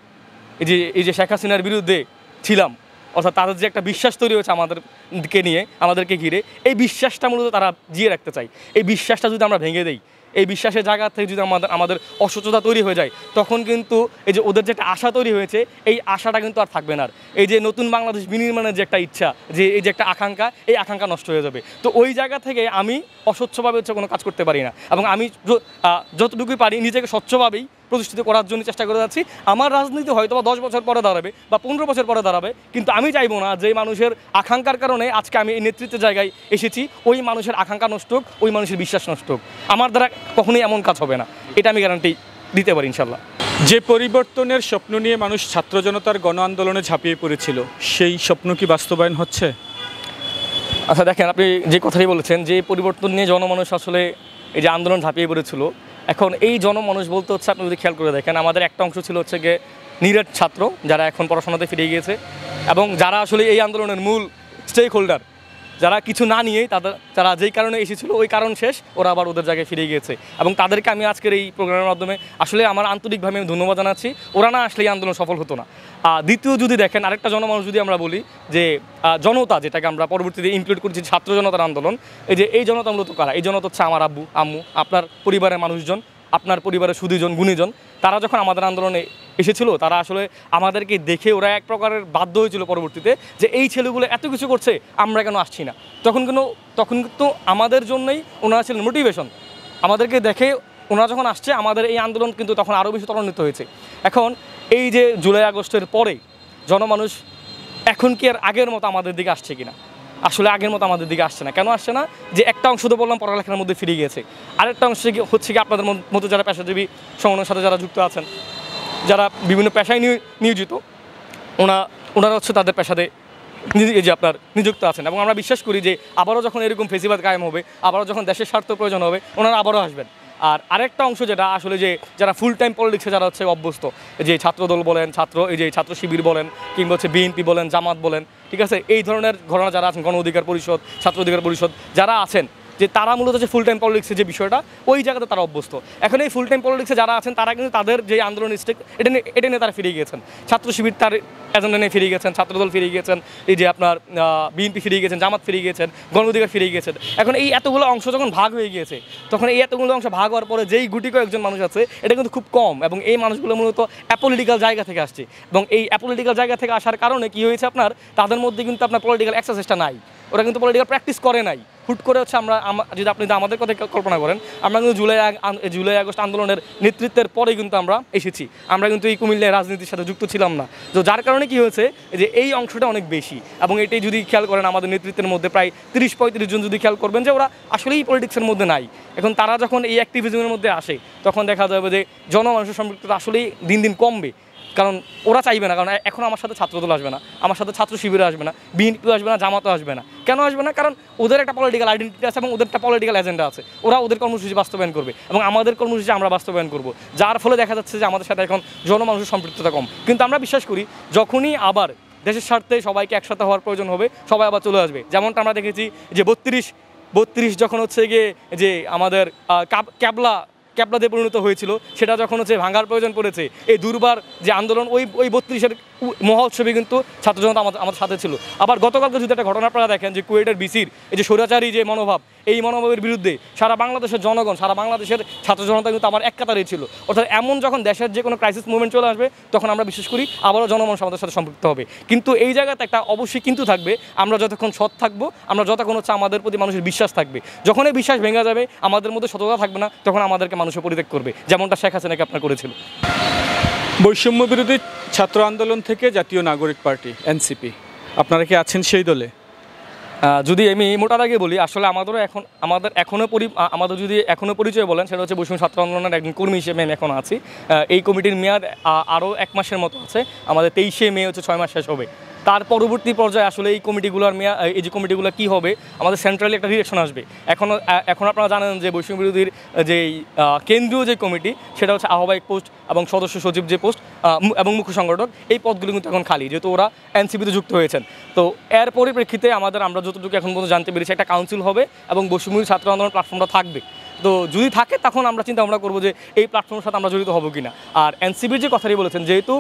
এই যে শেখ হাসিনার বিরুদ্ধে ছিলাম, অর্থাৎ তাদের যে একটা বিশ্বাস তৈরি হয়েছে আমাদেরকে নিয়ে, আমাদেরকে ঘিরে, এই বিশ্বাসটা মূলত তারা জিয়ে রাখতে চায়। এই বিশ্বাসটা যদি আমরা ভেঙে দেই, এই বিশ্বাসের জায়গা থেকে যদি আমাদের অসচ্ছতা তৈরি হয়ে যায়, তখন কিন্তু এই যে ওদের যে একটা আশা তৈরি হয়েছে, এই আশাটা কিন্তু আর থাকবে না। আর এই যে নতুন বাংলাদেশ বিনির্মাণের যে একটা ইচ্ছা, যে এই যে একটা আকাঙ্ক্ষা, এই আকাঙ্ক্ষা নষ্ট হয়ে যাবে। তো ওই জায়গা থেকে আমি অস্বচ্ছভাবে কোনো কাজ করতে পারি না, এবং আমি যতটুকুই পারি নিজেকে স্বচ্ছভাবেই প্রতিষ্ঠিত করার জন্য চেষ্টা করে যাচ্ছি। আমার রাজনীতি হয়তো বা 10 বছর পরে দাঁড়াবে বা 15 বছর পরে দাঁড়াবে, কিন্তু আমি চাইবো না যে মানুষের আকাঙ্ক্ষার কারণে আজকে আমি এই নেতৃত্বের জায়গায় এসেছি, ওই মানুষের আকাঙ্ক্ষা নষ্ট হোক, ওই মানুষের বিশ্বাস নষ্ট হোক। আমার দ্বারা কখনোই এমন কাজ হবে না, এটা আমি গ্যারান্টি দিতে পারি ইনশাল্লাহ। যে পরিবর্তনের স্বপ্ন নিয়ে মানুষ ছাত্র জনতার গণ আন্দোলনে ঝাঁপিয়ে পড়েছিল, সেই স্বপ্ন কি বাস্তবায়ন হচ্ছে? আচ্ছা দেখেন, আপনি যে কথাই বলেছেন, যে পরিবর্তন নিয়ে জনমানুষ আসলে এই যে আন্দোলন ঝাঁপিয়ে পড়েছিল, এখন এই জনমানুষ বলতে হচ্ছে, আপনি যদি খেয়াল করে দেখেন, আমাদের একটা অংশ ছিল হচ্ছে গিয়ে নিরেট ছাত্র, যারা এখন পড়াশোনাতে ফিরে গিয়েছে, এবং যারা আসলে এই আন্দোলনের মূল স্টেক হোল্ডার, যারা কিছু না নিয়েই তারা যেই কারণে এসেছিল ওই কারণ শেষ, ওরা আবার ওদের জায়গায় ফিরে গিয়েছে। এবং তাদেরকে আমি আজকের এই প্রোগ্রামের মাধ্যমে আসলে আমার আন্তরিকভাবে আমি ধন্যবাদ জানাচ্ছি। ওরা না আসলে এই আন্দোলন সফল হতো না। দ্বিতীয় যদি দেখেন, আরেকটা জনমানুষ যদি আমরা বলি যে জনতা, যেটাকে আমরা পরবর্তীতে ইনক্লুড করেছি ছাত্র জনতার আন্দোলন, এই জনতা মূলত কারা? এই জনতা হচ্ছে আমার আব্বু আম্মু, আপনার পরিবারের মানুষজন, আপনার পরিবারের সুধীজন গুণীজন। তারা যখন আমাদের আন্দোলনে এসেছিল, তারা আসলে আমাদেরকে দেখে ওরা এক প্রকারের বাধ্য হয়েছিল পরবর্তীতে যে এই ছেলেগুলো এত কিছু করছে, আমরা কেন আসছি না। তখন কিন্তু আমাদের জন্যই ওনারা ছিলেন মোটিভেশন। আমাদেরকে দেখে ওনারা যখন আসছে, আমাদের এই আন্দোলন কিন্তু তখন আরও বেশি ত্বরান্বিত হয়েছে। এখন এই যে জুলাই আগস্টের পরে জনমানুষ এখন কি আর আগের মতো আমাদের দিকে আসছে কিনা? আসলে আগের মতো আমাদের দিকে আসছে না। কেন আসছে না? যে একটা অংশ তো বললাম পড়ালেখার মধ্যে ফিরে গিয়েছে, আরেকটা অংশ হচ্ছে কি আপনাদের মতো যারা পেশাজীবী সংগঠনের সাথে যারা যুক্ত আছেন, যারা বিভিন্ন পেশায় নিয়োজিত, ওনারা হচ্ছে তাদের পেশাতে এই যে আপনার নিযুক্ত আছেন। এবং আমরা বিশ্বাস করি যে আবারও যখন এরকম ফেসিবাদ কায়েম হবে, আবারও যখন দেশের স্বার্থ প্রয়োজন হবে, ওনারা আবারও আসবেন। আর আরেকটা অংশ যেটা আসলে যে যারা ফুল টাইম পলিটিক্সে যারা হচ্ছে অভ্যস্ত, যে ছাত্রদল বলেন, এই যে ছাত্র শিবির বলেন, কিংবা হচ্ছে বিএনপি বলেন, জামাত বলেন, ঠিক আছে, এই ধরনের ঘটনা যারা আছেন, গণ অধিকার পরিষদ, ছাত্র অধিকার পরিষদ যারা আছেন, যে তারা মূলত যে ফুল টাইম পলিটিক্সের যে বিষয়টা, ওই জায়গাতে তারা অভ্যস্ত। এখন এই ফুল টাইম পলিটিক্সে যারা আছেন, তারা কিন্তু তাদের যে আন্দোলন স্টেক, এটা নিয়ে তারা ফিরে গিয়েছেন। ছাত্র শিবির তার এজেন্ডা নিয়ে ফিরে গিয়েছেন, ছাত্রদল ফিরে গিয়েছেন, এই যে আপনার বিএনপি ফিরে গিয়েছেন, জামাত ফিরে গিয়েছেন, গণ অধিকার ফিরে গিয়েছেন। এখন এই এতগুলো অংশ যখন ভাগ হয়ে গিয়েছে, তখন এই এতগুলো অংশ ভাগ হওয়ার পরে যেই গুটি কয়েকজন মানুষ আছে, এটা কিন্তু খুব কম। এবং এই মানুষগুলো মূলত অ্যাপলিটিক্যাল জায়গা থেকে আসছে, এবং এই অ্যাপলিটিক্যাল জায়গা থেকে আসার কারণে কী হয়েছে, তাদের মধ্যে কিন্তু আপনার পলিটিক্যাল এক্সারসাইজটা নাই, ওরা কিন্তু পলিটিক্যাল প্র্যাকটিস করে নাই। হুট করে হচ্ছে যদি আপনি আমাদের কথা কল্পনা করেন, আমরা কিন্তু জুলাই আগস্ট আন্দোলনের নেতৃত্বের পরে কিন্তু আমরা এসেছি, আমরা কিন্তু এই কুমিল্লায় রাজনীতির সাথে যুক্ত ছিলাম না। তো যার কারণে কি হয়েছে, যে এই অংশটা অনেক বেশি। এবং এটাই যদি খেয়াল করেন, আমাদের নেতৃত্বের মধ্যে প্রায় 30-35 জন যদি খেয়াল করবেন, যে ওরা আসলেই পলিটিক্সের মধ্যে নাই। এখন তারা যখন এই অ্যাক্টিভিজমের মধ্যে আসে, তখন দেখা যাবে যে জনমানুষের সম্পৃক্ততা আসলেই দিন দিন কমবে। কারণ ওরা চাইবে না, কারণ এখন আমার সাথে ছাত্রদল আসবে না, আমার সাথে ছাত্র শিবিরে আসবে না, বিএনপিও আসবে না, জামাতও আসবে না। কেন আসবে না? কারণ ওদের একটা পলিটিক্যাল আইডেন্টিটি আছে এবং ওদের একটা পলিটিক্যাল এজেন্ডা আছে, ওরা ওদের কর্মসূচি বাস্তবায়ন করবে এবং আমাদের কর্মসূচি আমরা বাস্তবায়ন করব। যার ফলে দেখা যাচ্ছে যে আমাদের সাথে এখন জনমানুষের সম্পৃক্ততা কম। কিন্তু আমরা বিশ্বাস করি, যখনই আবার দেশের স্বার্থে সবাইকে একসাথে হওয়ার প্রয়োজন হবে, সবাই আবার চলে আসবে। যেমনটা আমরা দেখেছি যে 32 যখন হচ্ছে গিয়ে যে আমাদের ক্যাবলাতে পরিণত হয়েছিল, সেটা যখন হচ্ছে ভাঙার প্রয়োজন পড়েছে, এই দুর্বার যে আন্দোলন, ওই 32-এর মহোৎসবে কিন্তু ছাত্র জনতা আমাদের সাথে ছিল। আবার গতকালকে যদি একটা ঘটনা আপনারা দেখেন, যে কুয়েটের বিসির এই যে স্বৈরাচারী যে মনোভাব, এই মনোভাবের বিরুদ্ধে সারা বাংলাদেশের জনগণ, সারা বাংলাদেশের ছাত্র জনতা কিন্তু আমার এক কাতারেই ছিল। অর্থাৎ এমন যখন দেশের যে কোনো ক্রাইসিস মুভমেন্ট চলে আসবে, তখন আমরা বিশেষ করি আবারও জনগণ আমাদের সাথে সম্পৃক্ত হবে। কিন্তু এই জায়গাতে একটা অবশ্যই কিন্তু থাকবে, আমরা যতক্ষণ সৎ থাকবো, আমরা যতক্ষণ হচ্ছে আমাদের প্রতি মানুষের বিশ্বাস থাকবে। যখন এই বিশ্বাস ভেঙে যাবে, আমাদের মধ্যে সততা থাকবে না, তখন আমাদেরকে মানুষের পরিত্যাগ করবে, যেমনটা শেখ হাসিনাকে আপনার করেছিল। বৈষম্য বিরোধী ছাত্র আন্দোলন থেকে জাতীয় নাগরিক পার্টি এনসিপি, আপনারা কি আছেন সেই দলে? যদি আমি মোটা দাগে বলি, আসলে আমাদের যদি এখনও পরিচয় বলেন, সেটা হচ্ছে বৈষম্য ছাত্র আন্দোলনের একজন কর্মী হিসেবে আমি এখন আছি। এই কমিটির মেয়াদ আরও 1 মাসের মতো আছে, আমাদের 23শে মে হচ্ছে 6 মাস শেষ হবে। তার পরবর্তী পর্যায়ে আসলে এই কমিটিগুলোর এই যে কমিটিগুলো কী হবে, আমাদের সেন্ট্রালি একটা ডিরেকশন আসবে। এখন আপনারা জানেন যে বৈষম্য বিরোধীর যেই কেন্দ্রীয় যে কমিটি, সেটা হচ্ছে আহ্বায়ক পোস্ট এবং সদস্য সচিব যে পোস্ট এবং মুখ্য সংগঠক, এই পদগুলো কিন্তু এখন খালি, যেহেতু ওরা এনসিপিতে যুক্ত হয়েছেন। তো এর পরিপ্রেক্ষিতে আমরা যতটুকু এখন পর্যন্ত জানতে পেরেছি, একটা কাউন্সিল হবে এবং বৈষম্য বিরোধী ছাত্র আন্দোলন প্ল্যাটফর্মটা থাকবে। তো যদি থাকে তখন আমরা চিন্তা ভাবনা করবো যে এই প্ল্যাটফর্মের সাথে আমরা জড়িত হব কিনা। আর এনসিপির যে কথাটি বলেছেন, যেহেতু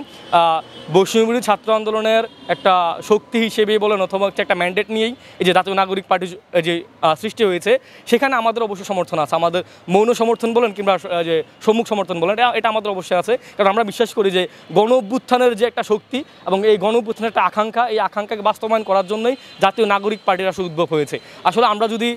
বৈষম্য বিরোধী ছাত্র আন্দোলনের একটা শক্তি হিসেবে বলেন অথবা একটা ম্যান্ডেট নিয়েই এই যে জাতীয় নাগরিক পার্টি যে সৃষ্টি হয়েছে, সেখানে আমাদের অবশ্যই সমর্থন আছে। আমাদের মৌন সমর্থন বলেন কিংবা যে সম্মুখ সমর্থন বলেন, এটা আমাদের অবশ্যই আছে। কারণ আমরা বিশ্বাস করি যে গণ অভ্যুত্থানের যে একটা শক্তি এবং এই গণ অভ্যুত্থানের একটা আকাঙ্ক্ষা, এই আকাঙ্ক্ষাকে বাস্তবায়ন করার জন্যই জাতীয় নাগরিক পার্টির আসলে উদ্ভব হয়েছে। আসলে আমরা যদি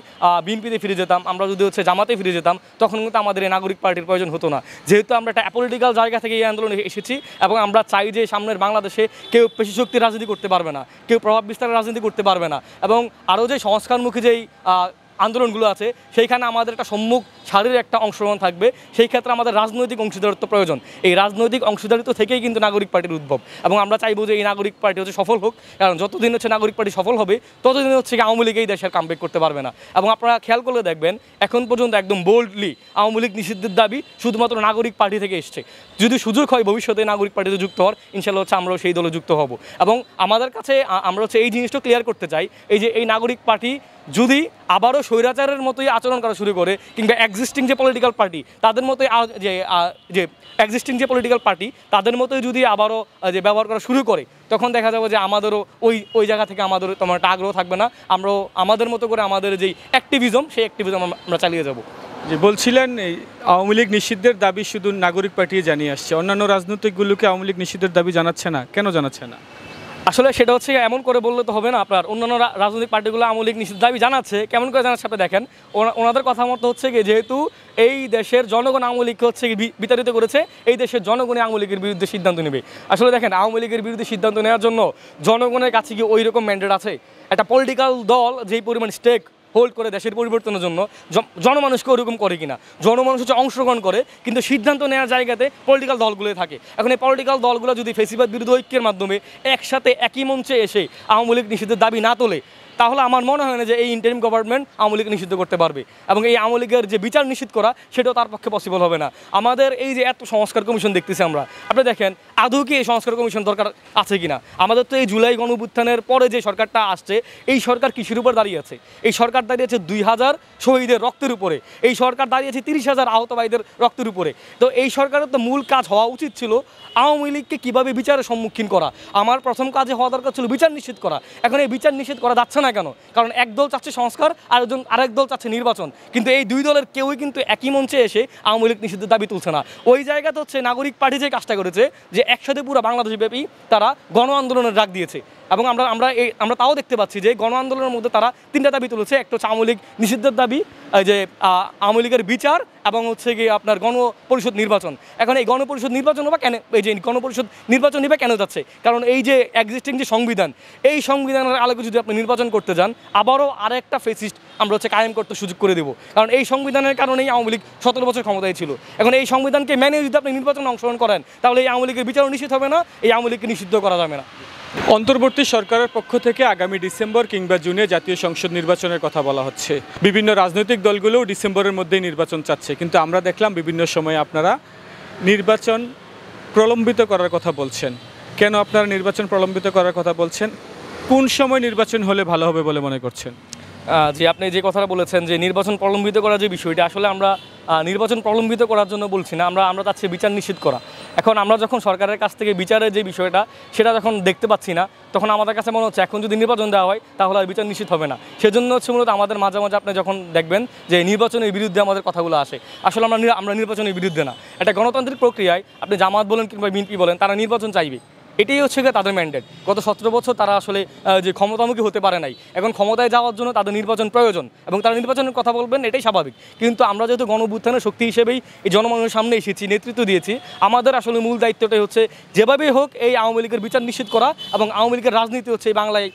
বিএনপিতে ফিরে যেতাম, আমরা যদি জামাতে ফিরে যেতাম, তখন কিন্তু আমাদের এই নাগরিক পার্টির প্রয়োজন হতো না। যেহেতু আমরা একটা অ্যাপলিটিক্যাল জায়গা থেকে এই আন্দোলনে এসেছি এবং আমরা চাই যে সামনের বাংলাদেশে কেউ পেশি শক্তির রাজনীতি করতে পারবে না, কেউ প্রভাব বিস্তারের রাজনীতি করতে পারবে না, এবং আরও যে সংস্কারমুখী যেই আন্দোলনগুলো আছে, সেইখানে আমাদের একটা সম্মুখ সারির একটা অংশগ্রহণ থাকবে। সেই ক্ষেত্রে আমাদের রাজনৈতিক অংশীদারিত্ব প্রয়োজন। এই রাজনৈতিক অংশীদারিত্ব থেকেই কিন্তু নাগরিক পার্টির উদ্ভব, এবং আমরা চাইবো যে এই নাগরিক পার্টি সফল হোক। কারণ যতদিন নাগরিক পার্টি সফল হবে, ততদিন আওয়ামী লীগ এই দেশের কামব্যাক করতে পারবে না। এবং আপনারা খেয়াল করলে দেখবেন, এখন পর্যন্ত একদম বোল্ডলি আওয়ামী লীগ নিষিদ্ধের দাবি শুধুমাত্র নাগরিক পার্টি থেকে এসছে। যদি সুযোগ হয় ভবিষ্যতে নাগরিক পার্টিতে যুক্ত হওয়ার, ইনশাল্লাহ আমরাও সেই দলে যুক্ত হব। এবং আমাদের কাছে আমরা এই জিনিসটা ক্লিয়ার করতে চাই, এই নাগরিক পার্টি যদি আবারও স্বৈরাচারের মতোই আচরণ করা শুরু করে, কিংবা এক্সিস্টিং যে পলিটিক্যাল পার্টি তাদের মতোই তাদের মতোই যদি আবারও ব্যবহার করা শুরু করে, তখন দেখা যাবে যে আমাদেরও ওই জায়গা থেকে আমাদের তেমন একটা আগ্রহ থাকবে না। আমরাও আমাদের মতো করে আমাদের যেই অ্যাক্টিভিজম, সেই অ্যাক্টিভিজম আমরা চালিয়ে যাব। যে বলছিলেন এই আওয়ামী লীগ নিষিদ্ধের দাবি শুধু নাগরিক পার্টি জানিয়ে আসছে, অন্যান্য রাজনৈতিকগুলোকে আওয়ামী লীগ নিষিদ্ধের দাবি জানাচ্ছে না, কেন জানাচ্ছে না? আসলে সেটা হচ্ছে এমন করে বললে তো হবে না। আপনার অন্যান্য রাজনৈতিক পার্টিগুলো আওয়ামী লীগ নিষিদ্ধ দাবি জানাচ্ছে, কেমন করে জানাচ্ছে আপনি দেখেন। ওনাদের কথা মতো হচ্ছে কি, যেহেতু এই দেশের জনগণ আওয়ামী লীগকে বিতাড়িত করেছে, এই দেশের জনগণই আওয়ামী লীগের বিরুদ্ধে সিদ্ধান্ত নেবে। আসলে দেখেন, আওয়ামী লীগের বিরুদ্ধে সিদ্ধান্ত নেওয়ার জন্য জনগণের কাছে কি ওই রকম ম্যান্ডেট আছে? একটা পলিটিক্যাল দল যেই পরিমাণ স্টেক হোল্ড করে দেশের পরিবর্তনের জন্য, জনমানুষকে ওরকম করে কিনা? জনমানুষ অংশগ্রহণ করে, কিন্তু সিদ্ধান্ত নেওয়ার জায়গাতে পলিটিক্যাল দলগুলোই থাকে। এখন এই পলিটিক্যাল দলগুলো যদি ফেসিবাদ বিরোধী ঐক্যের মাধ্যমে একসাথে একই মঞ্চে এসে আওয়ামী লীগ নিষিদ্ধের দাবি না তোলে, তাহলে আমার মনে হয় না যে এই ইন্টারিম গভর্নমেন্ট আওয়ামী লীগ নিষিদ্ধ করতে পারবে। এবং এই আওয়ামী লীগের যে বিচার নিশ্চিত করা, সেটাও তার পক্ষে পসিবল হবে না। আমাদের এই যে এত সংস্কার কমিশন দেখতেছি আমরা, আপনি দেখেন আদৌ কি এই সংস্কার কমিশন দরকার আছে কিনা? আমাদের তো এই জুলাই গণঅভ্যুত্থানের পরে যে সরকারটা আসছে, এই সরকার কিসের উপর দাঁড়িয়ে আছে? এই সরকার দাঁড়িয়েছে 2000 শহীদের রক্তের উপরে। এই সরকার দাঁড়িয়েছে 30,000 আহত ভাইদের রক্তের উপরে। তো এই সরকারের তো মূল কাজ হওয়া উচিত ছিল আওয়ামী লীগকে কীভাবে বিচারের সম্মুখীন করা। আমার প্রথম কাজে হওয়া দরকার ছিল বিচার নিশ্চিত করা। এখন এই বিচার নিশ্চিত করা যাচ্ছে না কেন? কারণ একদল চাচ্ছে সংস্কার, আরেক দল চাচ্ছে নির্বাচন, কিন্তু এই দুই দলের কেউই কিন্তু একই মঞ্চে এসে আওয়ামী লীগ নিষিদ্ধের দাবি তুলছে না। ওই জায়গাতে নাগরিক পার্টি যে কাজটা করেছে, যে একসাথে পুরো বাংলাদেশব্যাপী তারা গণ আন্দোলনের ডাক দিয়েছে। এবং আমরা তাও দেখতে পাচ্ছি যে গণ আন্দোলনের মধ্যে তারা 3টা দাবি তুলেছে। একটা হচ্ছে আওয়ামী লীগ নিষিদ্ধের দাবি, যে আওয়ামী লীগের বিচার, এবং হচ্ছে গিয়ে আপনার গণপরিষদ নির্বাচন। এখন এই গণপরিষদ নির্বাচন বা কেন, এই যে গণপরিষদ নির্বাচন নিবে কেন যাচ্ছে? কারণ এই যে এক্সিস্টিং যে সংবিধান, এই সংবিধানের আলোকে যদি আপনি নির্বাচন করতে যান, আবারও আরেকটা ফেসিস্ট আমরা কায়েম করতে সুযোগ করে দেবো। কারণ এই সংবিধানের কারণেই আওয়ামী লীগ 17 বছর ক্ষমতায় ছিল। এখন এই সংবিধানকে মেনে যদি আপনি নির্বাচনে অংশগ্রহণ করেন, তাহলে এই আওয়ামী লীগের বিচারও নিশ্চিত হবে না, এই আওয়ামী লীগকে নিষিদ্ধ করা যাবে না। অন্তর্বর্তী সরকারের পক্ষ থেকে আগামী ডিসেম্বর কিংবা জুনে জাতীয় সংসদ নির্বাচনের কথা বলা হচ্ছে। বিভিন্ন রাজনৈতিক দলগুলোও ডিসেম্বরের মধ্যেই নির্বাচন চাচ্ছে, কিন্তু আমরা দেখলাম বিভিন্ন সময়ে আপনারা নির্বাচন প্রলম্বিত করার কথা বলছেন। কেন আপনারা নির্বাচন প্রলম্বিত করার কথা বলছেন? কোন সময় নির্বাচন হলে ভালো হবে বলে মনে করছেন? যে আপনি যে কথাটা বলেছেন যে নির্বাচন প্রলম্বিত করার যে বিষয়টা, আসলে আমরা নির্বাচন প্রলম্বিত করার জন্য বলছি না, আমরা চাচ্ছি বিচার নিশ্চিত করা। এখন আমরা যখন সরকারের কাছ থেকে বিচারের যে বিষয়টা, সেটা যখন দেখতে পাচ্ছি না, তখন আমাদের কাছে মনে হচ্ছে এখন যদি নির্বাচন দেওয়া হয়, তাহলে আর বিচার নিশ্চিত হবে না। সেজন্য মূলত আমাদের মাঝে মাঝে আপনি যখন দেখবেন যে নির্বাচনের বিরুদ্ধে আমাদের কথাগুলো আসে, আসলে আমরা নির্বাচনের বিরুদ্ধে না। একটা গণতান্ত্রিক প্রক্রিয়ায় আপনি জামাত বলেন কিংবা বিএনপি বলেন, তারা নির্বাচন চাইবে, এটাই হচ্ছে তাদের ম্যান্ডেট। গত 17 বছর তারা আসলে যে ক্ষমতামুখী হতে পারে নাই, এখন ক্ষমতায় যাওয়ার জন্য তাদের নির্বাচন প্রয়োজন, এবং তারা নির্বাচনের কথা বলবেন, এটাই স্বাভাবিক। কিন্তু আমরা যেহেতু গণঅভ্যুত্থানের শক্তি হিসেবেই এই জনগণের সামনে এসেছি, নেতৃত্ব দিয়েছি, আমাদের আসলে মূল দায়িত্বটাই হচ্ছে যেভাবেই হোক এই আওয়ামী লীগের বিচার নিশ্চিত করা, এবং আওয়ামী লীগের রাজনীতি হচ্ছে এই বাংলায়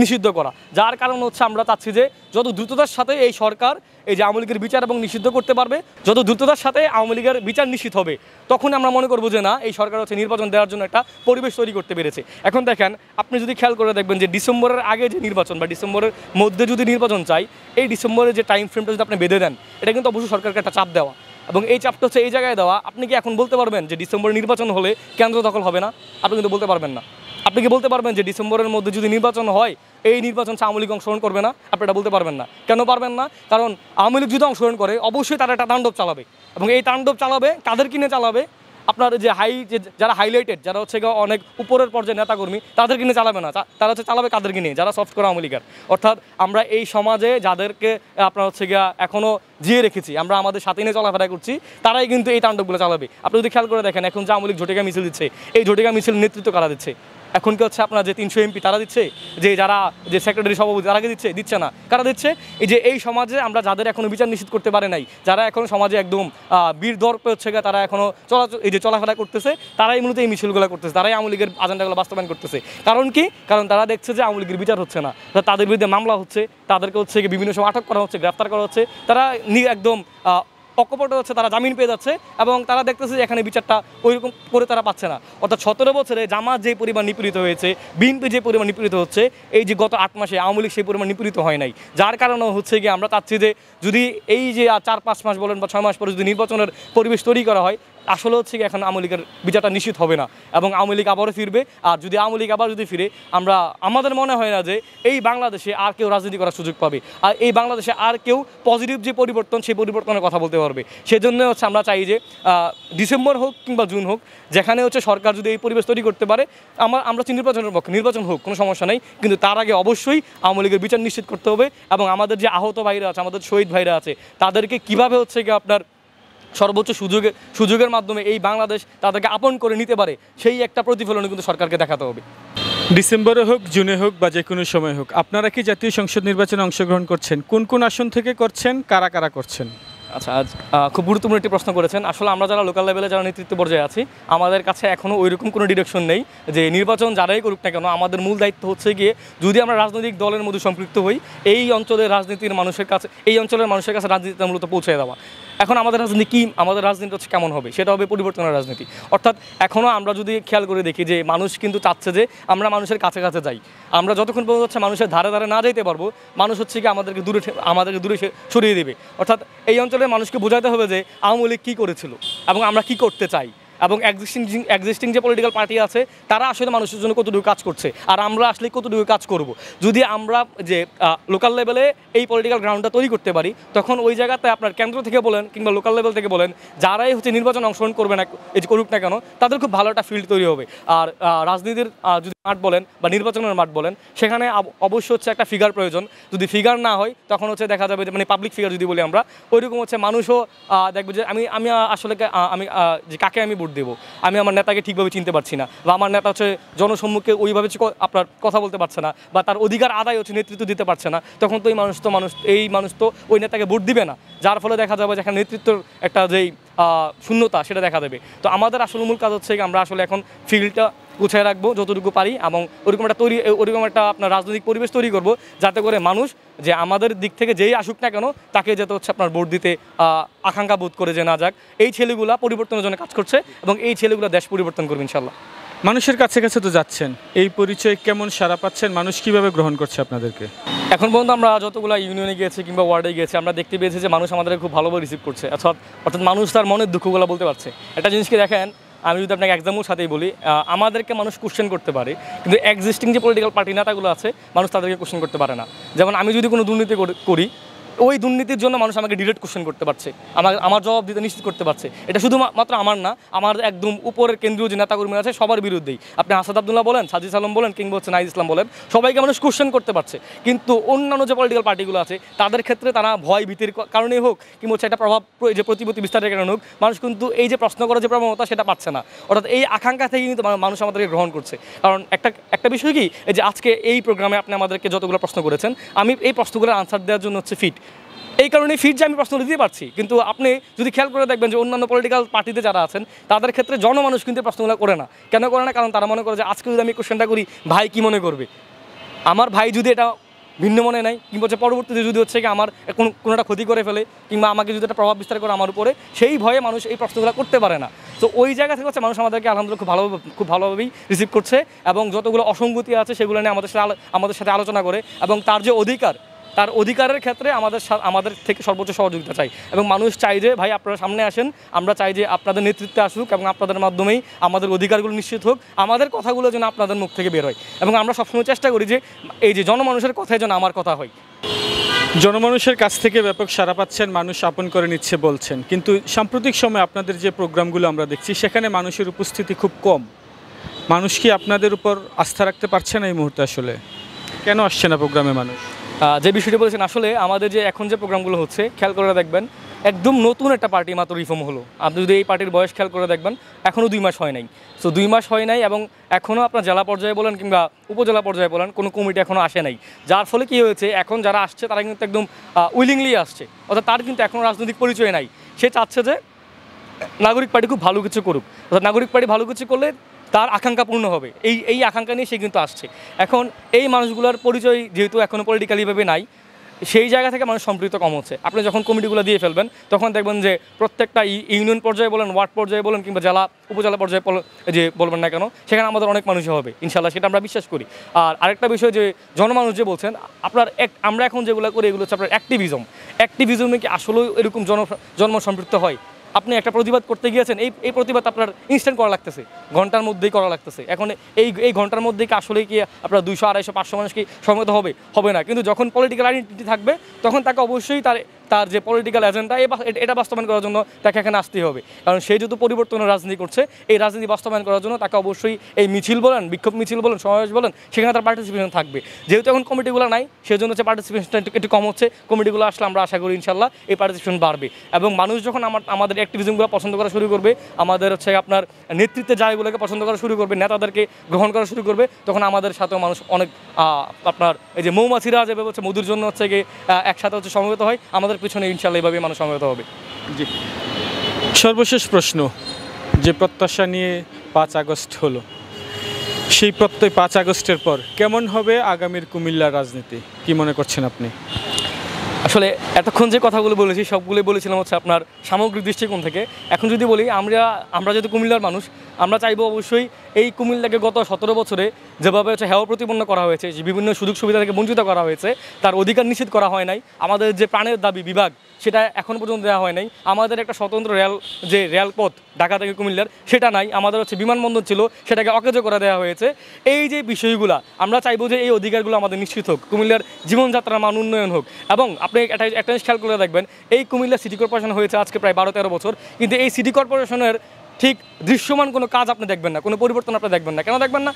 নিষিদ্ধ করা, যার কারণ হচ্ছে আমরা চাচ্ছি যে যত দ্রুততার সাথে এই সরকার এই যে আওয়ামী লীগের বিচার এবং নিষিদ্ধ করতে পারবে, যত দ্রুততার সাথে আওয়ামী লীগের বিচার নিশ্চিত হবে, তখন আমরা মনে করবো যে না, এই সরকার হচ্ছে নির্বাচন দেওয়ার জন্য একটা পরিবেশ তৈরি করতে পেরেছে। এখন দেখেন, আপনি যদি খেয়াল করে দেখবেন যে ডিসেম্বরের আগে যে নির্বাচন বা ডিসেম্বরের মধ্যে যদি নির্বাচন চাই, এই ডিসেম্বরের যে টাইম ফ্রেমটা যদি আপনি বেঁধে দেন, এটা কিন্তু অবশ্যই সরকারকে একটা চাপ দেওয়া, এবং এই চাপটা হচ্ছে এই জায়গায় দেওয়া। আপনি কি এখন বলতে পারবেন যে ডিসেম্বরে নির্বাচন হলে কেন্দ্র দখল হবে না? আপনি কিন্তু বলতে পারবেন না। আপনি কি বলতে পারবেন যে ডিসেম্বরের মধ্যে যদি নির্বাচন হয়, এই নির্বাচন আওয়ামী লীগ অংশগ্রহণ করবে না? আপনি এটা বলতে পারবেন না। কেন পারবেন না? কারণ আওয়ামী লীগ যদি অংশগ্রহণ করে, অবশ্যই তারা একটা তাণ্ডব চালাবে, এবং এই তাণ্ডব চালাবে কাদের কিনে চালাবে? আপনার যে যারা হাইলাইটেড, যারা হচ্ছে অনেক উপরের পর্যায়ে নেতাকর্মী, তাদের কিনে চালাবে না। তারা হচ্ছে চালাবে কাদের কিনে? যারা সফট করে আওয়ামী লীগের। অর্থাৎ আমরা এই সমাজে যাদেরকে আপনার হচ্ছে গিয়া এখনও জিয়ে রেখেছি, আমরা আমাদের সাথে নিয়ে চলাফেরা করছি, তারাই কিন্তু এই তাণ্ডবগুলো চালাবে। আপনি যদি খেয়াল করে দেখেন, এখন যে আওয়ামী লীগ ঝটিকা মিছিল দিচ্ছে, এই ঝটিকা মিছিল নেতৃত্ব কারা দিচ্ছে? এখন কি হচ্ছে আপনার যে 300 এমপি তারা দিচ্ছে? যে যারা যে সেক্রেটারি সভাপতি তারা কি দিচ্ছে না? কারা দিচ্ছে? এই সমাজে আমরা যাদের এখনো বিচার নিশ্চিত করতে পারে নাই, যারা এখন সমাজে একদম বীর দর্পে হচ্ছে গিয়ে তারা এখনো চলাফেরা করতেছে, তারাই মূলত এই মিছিলগুলো করতেছে, তারাই আওয়ামী লীগের আজেন্ডাগুলো বাস্তবায়ন করতেছে। কারণ কি? কারণ তারা দেখছে যে আওয়ামী লীগের বিচার হচ্ছে না, তাদের বিরুদ্ধে মামলা হচ্ছে, তাদেরকে হচ্ছে বিভিন্ন সময় আটক করা হচ্ছে, গ্রেফতার করা হচ্ছে, তারা একদম অকপটে হচ্ছে, তারা জামিন পেয়ে যাচ্ছে, এবং তারা দেখতেছে যে এখানে বিচারটা ওইরকম করে তারা পাচ্ছে না। অর্থাৎ 17 বছরে জামাত যে পরিমাণ নিপীড়িত হয়েছে, বিএনপি যে পরিমাণ নিপীড়িত হচ্ছে, এই যে গত 8 মাসে আওয়ামী লীগ সেই পরিমাণ নিপীড়িত হয় নাই। যার কারণে হচ্ছে গিয়ে আমরা চাচ্ছি যে যদি এই যে 4-5 মাস বলেন বা 6 মাস পরে যদি নির্বাচনের পরিবেশ তৈরি করা হয়, আসলে হচ্ছে কি এখন আওয়ামী লীগের বিচারটা নিশ্চিত হবে না, এবং আওয়ামী লীগ আবারও ফিরবে। আর যদি আওয়ামী লীগ আবার যদি ফিরে, আমাদের মনে হয় না যে এই বাংলাদেশে আর কেউ রাজনীতি করার সুযোগ পাবে, আর এই বাংলাদেশে আর কেউ পজিটিভ যে পরিবর্তন, সেই পরিবর্তনের কথা বলতে পারবে। সেজন্য হচ্ছে আমরা চাই যে ডিসেম্বর হোক কিংবা জুন হোক, যেখানে হচ্ছে সরকার যদি এই পরিবেশ তৈরি করতে পারে, আমরা নির্বাচনের পক্ষে, নির্বাচন হোক, কোনো সমস্যা নেই, কিন্তু তার আগে অবশ্যই আওয়ামী লীগের বিচার নিশ্চিত করতে হবে, এবং আমাদের যে আহত ভাইরা আছে, আমাদের শহীদ ভাইরা আছে, তাদেরকে কীভাবে হচ্ছে গিয়ে আপনার সর্বোচ্চ সুযোগের মাধ্যমে এই বাংলাদেশ তাদেরকে আপন করে নিতে পারে, সেই একটা প্রতিফলন কিন্তু সরকারকে দেখাতে হবে। ডিসেম্বরে হোক, জুনে হোক, বা যে কোনো সময় হোক, আপনারা কি জাতীয় সংসদ নির্বাচনে অংশগ্রহণ করছেন? কোন কোন আসন থেকে করছেন? কারা কারা করছেন? আচ্ছা, আজ খুব গুরুত্বপূর্ণ একটি প্রশ্ন করেছেন। আসলে আমরা যারা লোকাল লেভেলে যারা নেতৃত্ব পর্যায়ে আছি, আমাদের কাছে এখনও ওইরকম কোনো ডিরেকশন নেই যে নির্বাচন যারাই করুক না কেন, আমাদের মূল দায়িত্ব হচ্ছে গিয়ে যদি আমরা রাজনৈতিক দলের মধ্যে সম্পৃক্ত হই, এই অঞ্চলের মানুষের কাছে রাজনীতিটা মূলত পৌঁছে দেওয়া। এখন আমাদের রাজনীতি কী, আমাদের রাজনীতি হচ্ছে কেমন হবে? সেটা হবে পরিবর্তনের রাজনীতি। অর্থাৎ এখনও আমরা যদি খেয়াল করে দেখি যে মানুষ কিন্তু চাচ্ছে যে আমরা মানুষের কাছে কাছে যাই। আমরা যতক্ষণ পর্যন্ত হচ্ছে মানুষের ধারে ধারে না যেতে পারবো, মানুষ হচ্ছে কি আমাদেরকে দূরে সরিয়ে দেবে। অর্থাৎ এই অঞ্চলের মানুষকে বোঝাতে হবে যে আওয়ামী লীগ কী করেছিল এবং আমরা কী করতে চাই, এবং এক্সিস্টিং যে পলিটিক্যাল পার্টি আছে তারা আসলে মানুষের জন্য কতটুকু কাজ করছে, আর আমরা আসলে কতটুকু কাজ করব। যদি আমরা যে লোকাল লেভেলে এই পলিটিক্যাল গ্রাউন্ডটা তৈরি করতে পারি, তখন ওই জায়গাতে আপনার কেন্দ্র থেকে বলেন কিংবা লোকাল লেভেল থেকে বলেন, যারাই হচ্ছে নির্বাচন অংশগ্রহণ করবে না, এই যে করুক না কেন, তাদের খুব ভালো একটা ফিল্ড তৈরি হবে। আর রাজনীতির যদি মাঠ বলেন বা নির্বাচনের মাঠ বলেন, সেখানে অবশ্যই হচ্ছে একটা ফিগার প্রয়োজন। যদি ফিগার না হয়, তখন হচ্ছে দেখা যাবে যে মানে পাবলিক ফিগার যদি বলি আমরা, ওইরকম হচ্ছে মানুষও দেখবে যে আমি আসলে যে কাকে আমি ভোট দেবো, আমি আমার নেতাকে ঠিকভাবে চিনতে পারছি না, বা আমার নেতা হচ্ছে জনসম্মুখে ওইভাবে আপনার কথা বলতে পারছে না, বা তার অধিকার আদায় হচ্ছে নেতৃত্ব দিতে পারছে না, তখন তো এই মানুষ তো ওই নেতাকে ভোট দিবে না। যার ফলে দেখা যাবে যেখানে নেতৃত্বের একটা যেই শূন্যতা, সেটা দেখা দেবে। তো আমাদের আসলে মূল কাজ হচ্ছে আমরা আসলে এখন ফিল্ডটা গুছিয়ে রাখবো যতটুকু পারি, এবং ওরকম একটা আপনার রাজনৈতিক পরিবেশ তৈরি করব, যাতে করে মানুষ যে আমাদের দিক থেকে যেই আসুক না কেন, তাকে যাতে হচ্ছে আপনার ভোট দিতে আকাঙ্ক্ষা বোধ করে যে না যাক, এই ছেলেগুলা পরিবর্তনের জন্য কাজ করছে, এবং এই ছেলেগুলা দেশ পরিবর্তন করবে ইনশাল্লাহ। মানুষের কাছে কাছে তো যাচ্ছেন, এই পরিচয় কেমন সাড়া পাচ্ছেন? মানুষ কিভাবে গ্রহণ করছে আপনাদেরকে? এখন পর্যন্ত আমরা যতগুলো ইউনিয়নে গিয়েছি কিংবা ওয়ার্ডে গিয়েছি, আমরা দেখতে পেয়েছি যে মানুষ আমাদের খুব ভালোভাবে রিসিভ করছে। অর্থাৎ মানুষ তার মনের দুঃখগুলো বলতে পারছে। একটা জিনিসকে দেখেন, আমি যদি আপনাকে এক্সাম্পল সাথেই বলি, আমাদেরকে মানুষ কোশ্চেন করতে পারে, কিন্তু এক্সিস্টিং যে পলিটিক্যাল পার্টি নেতাগুলো আছে, মানুষ তাদেরকে কোশ্চেন করতে পারে না। যেমন আমি যদি কোনো দুর্নীতি করি, ওই দুর্নীতির জন্য মানুষ আমাকে ডিরেক্ট কোশ্চেন করতে পারছে, আমার জবাব দিতে নিশ্চিত করতে পারছে। এটা শুধুমাত্র আমার না, আমার একদম উপরের কেন্দ্রীয় যে নেতাকর্মী আছে সবার বিরুদ্ধেই, আপনি আসাদ আব্দুল্লাহ বলেন, সাজিদ আলম বলেন, কিংবা হচ্ছে নাইজ ইসলাম বলেন, সবাইকে মানুষ কোশ্চেন করতে পারছে। কিন্তু অন্যান্য যে পলিটিক্যাল পার্টিগুলো আছে, তাদের ক্ষেত্রে তারা ভয় ভীতির কারণেই হোক, কিংবা হচ্ছে একটা প্রভাব যে প্রতিপত্তি বিস্তারের কারণে হোক, মানুষ কিন্তু এই যে প্রশ্ন করার যে প্রবণতা, সেটা পাচ্ছে না। অর্থাৎ এই আকাঙ্ক্ষা থেকে কিন্তু মানুষ আমাদেরকে গ্রহণ করছে। কারণ একটা বিষয় কি, এই যে আজকে এই প্রোগ্রামে আপনি আমাদেরকে যতগুলো প্রশ্ন করেছেন, আমি এই প্রশ্নগুলোর আনসার দেওয়ার জন্য হচ্ছে ফিট। এই কারণে ফিট যে আমি প্রশ্নটা দিতে পারছি। কিন্তু আপনি যদি খেয়াল করে দেখবেন যে অন্যান্য পলিটিক্যাল পার্টিতে যারা আছেন, তাদের ক্ষেত্রে জনমানুষ কিন্তু প্রশ্নগুলো করে না। কেন করে না? কারণ তারা মনে করে যে আজকে যদি আমি কোশ্চেনটা করি, ভাই কি মনে করবে। আমার ভাই যদি এটা ভিন্ন মনে নেয় কিংবা হচ্ছে পরবর্তীতে যদি হচ্ছে কি আমার কোনোটা ক্ষতি করে ফেলে কিংবা আমাকে যদি একটা প্রভাব বিস্তার করে আমার উপরে, সেই ভয়ে মানুষ এই প্রশ্নগুলো করতে পারে না। তো ওই জায়গা থেকে হচ্ছে মানুষ আমাদেরকে আলহামদুলিল্লাহ খুব ভালোভাবেই রিসিভ করছে এবং যতগুলো অসঙ্গতি আছে সেগুলো নিয়ে আমাদের সাথে আলোচনা করে এবং তার যে তার অধিকারের ক্ষেত্রে আমাদের থেকে সর্বোচ্চ সহযোগিতা চাই এবং মানুষ চাই যে ভাই আপনারা সামনে আসেন, আমরা চাই যে আপনাদের নেতৃত্বে আসুক এবং আপনাদের মাধ্যমেই আমাদের অধিকারগুলো নিশ্চিত হোক, আমাদের কথাগুলো যেন আপনাদের মুখ থেকে বের হয় এবং আমরা সবসময় চেষ্টা করি যে এই যে জনমানুষের কথাই যেন আমার কথা হয়। জনমানুষের কাছ থেকে ব্যাপক সাড়া পাচ্ছেন, মানুষ আপন করে নিচ্ছে বলছেন, কিন্তু সাম্প্রতিক সময় আপনাদের যে প্রোগ্রামগুলো আমরা দেখছি সেখানে মানুষের উপস্থিতি খুব কম। মানুষ কি আপনাদের উপর আস্থা রাখতে পারছে না এই মুহূর্তে? আসলে কেন আসছে না প্রোগ্রামে মানুষ? যে বিষয়টি বলেছেন, আসলে আমাদের যে এখন যে প্রোগ্রামগুলো হচ্ছে খেয়াল করে দেখবেন একদম নতুন একটা পার্টি মাত্র রিফর্ম হলো। আপনি যদি এই পার্টির বয়স খেয়াল করে দেখবেন এখনও 2 মাস হয় নাই। সো 2 মাস হয় নাই এবং এখনও আপনার জেলা পর্যায়ে বলেন কিংবা উপজেলা পর্যায়ে বলেন কোনো কমিটি এখনও আসে নাই, যার ফলে কী হয়েছে এখন যারা আসছে তারা কিন্তু একদম উইলিংলি আসছে, অর্থাৎ তার কিন্তু এখনও রাজনৈতিক পরিচয় নাই। সে চাচ্ছে যে নাগরিক পার্টি খুব ভালো কিছু করুক, অর্থাৎ নাগরিক পার্টি ভালো কিছু করলে তার আকাঙ্ক্ষা পূর্ণ হবে, এই আকাঙ্ক্ষা নিয়ে সে কিন্তু আসছে। এখন এই মানুষগুলোর পরিচয় যেহেতু এখনও পলিটিক্যালিভাবে নাই, সেই জায়গা থেকে মানুষ সম্পৃক্ত কম হচ্ছে। আপনি যখন কমিটিগুলো দিয়ে ফেলবেন তখন দেখবেন যে প্রত্যেকটা ইউনিয়ন পর্যায়ে বলেন, ওয়ার্ড পর্যায়ে বলেন কিংবা জেলা উপজেলা পর্যায়ে যে বলবেন না কেন, সেখানে আমাদের অনেক মানুষই হবে ইনশাল্লাহ, সেটা আমরা বিশ্বাস করি। আর আরেকটা বিষয় যে জনমানুষ যে বলছেন, আমরা এখন যেগুলো করি এগুলো হচ্ছে আপনার অ্যাক্টিভিজমে কি আসলেও এরকম জন্ম সম্পৃক্ত হয়? আপনি একটা প্রতিবাদ করতে গিয়েছেন, এই প্রতিবাদ আপনার ইনস্ট্যান্ট করা লাগতেছে, ঘন্টার মধ্যেই করা লাগতেছে। এখন এই ঘন্টার মধ্যেই কি আসলে কি আপনার 200, 250, 500 মানুষ কি সমবেত হবে না। কিন্তু যখন পলিটিক্যাল আইডেন্টিটি থাকবে তখন তাকে অবশ্যই তার যে পলিটিক্যাল এজেন্ডা এটা বাস্তবায়ন করার জন্য তাকে এখানে আসতেই হবে, কারণ সে যেহেতু পরিবর্তনের রাজনীতি করছে, এই রাজনীতি বাস্তবায়ন করার জন্য তাকে অবশ্যই এই মিছিল বলেন, বিক্ষোভ মিছিল বলেন, সমাবেশ বলেন, সেখানে তার পার্টিসিপেশন থাকবে। যেহেতু এখন কমিটিগুলো নাই সেজন্য হচ্ছে পার্টিসিপেশনটা একটু কম হচ্ছে। কমিটিগুলো আসলে আমরা আশা করি ইনশাল্লাহ এই পার্টিসিপেশন বাড়বে এবং মানুষ যখন আমাদের অ্যাক্টিভিজমগুলো পছন্দ করা শুরু করবে, আমাদের হচ্ছে আপনার নেতৃত্বে জায়গাগুলোকে পছন্দ করা শুরু করবে, নেতাদেরকে গ্রহণ করা শুরু করবে, তখন আমাদের সাথেও মানুষ অনেক আপনার এই যে মৌমাছিরা যেভাবে হচ্ছে মধুর জন্য হচ্ছে গিয়ে একসাথে হচ্ছে সমবেত হয়, আমাদের পিছনে ইনশাল্লাহ এইভাবে মানুষ সমবেত হবে। জি, সর্বশেষ প্রশ্ন, যে প্রত্যাশা নিয়ে 5 আগস্ট হলো, সেই 5 আগস্টের পর কেমন হবে আগামীর কুমিল্লার রাজনীতি, কি মনে করছেন আপনি? আসলে এতক্ষণ যে কথাগুলো বলেছি সবগুলোই বলেছিলাম হচ্ছে আপনার সামগ্রিক দৃষ্টিকোণ থেকে। এখন যদি বলি আমরা যেহেতু কুমিল্লার মানুষ, আমরা চাইবো অবশ্যই এই কুমিল্লাকে গত 17 বছরে যেভাবে হচ্ছে হেয় প্রতিপন্ন করা হয়েছে, যে বিভিন্ন সুযোগ সুবিধা থেকে বঞ্চিত করা হয়েছে, তার অধিকার নিশ্চিত করা হয় নাই। আমাদের যে প্রাণের দাবি বিভাগ সেটা এখন পর্যন্ত দেওয়া হয় নাই। আমাদের একটা স্বতন্ত্র রেলপথ ঢাকা থেকে কুমিল্লার সেটা নাই। আমাদের হচ্ছে বিমানবন্দর ছিল, সেটাকে অকেজো করে দেওয়া হয়েছে। এই যে বিষয়গুলো আমরা চাইবো যে এই অধিকারগুলো আমাদের নিশ্চিত হোক, কুমিল্লার জীবনযাত্রার মান উন্নয়ন হোক। এবং আপনি একটা জিনিস খেয়াল করে দেখবেন, এই কুমিল্লা সিটি কর্পোরেশন হয়েছে আজকে প্রায় 12-13 বছর, কিন্তু এই সিটি কর্পোরেশনের ঠিক দৃশ্যমান কোনো কাজ আপনি দেখবেন না, কোনো পরিবর্তন আপনি দেখবেন না। কেন দেখবেন না?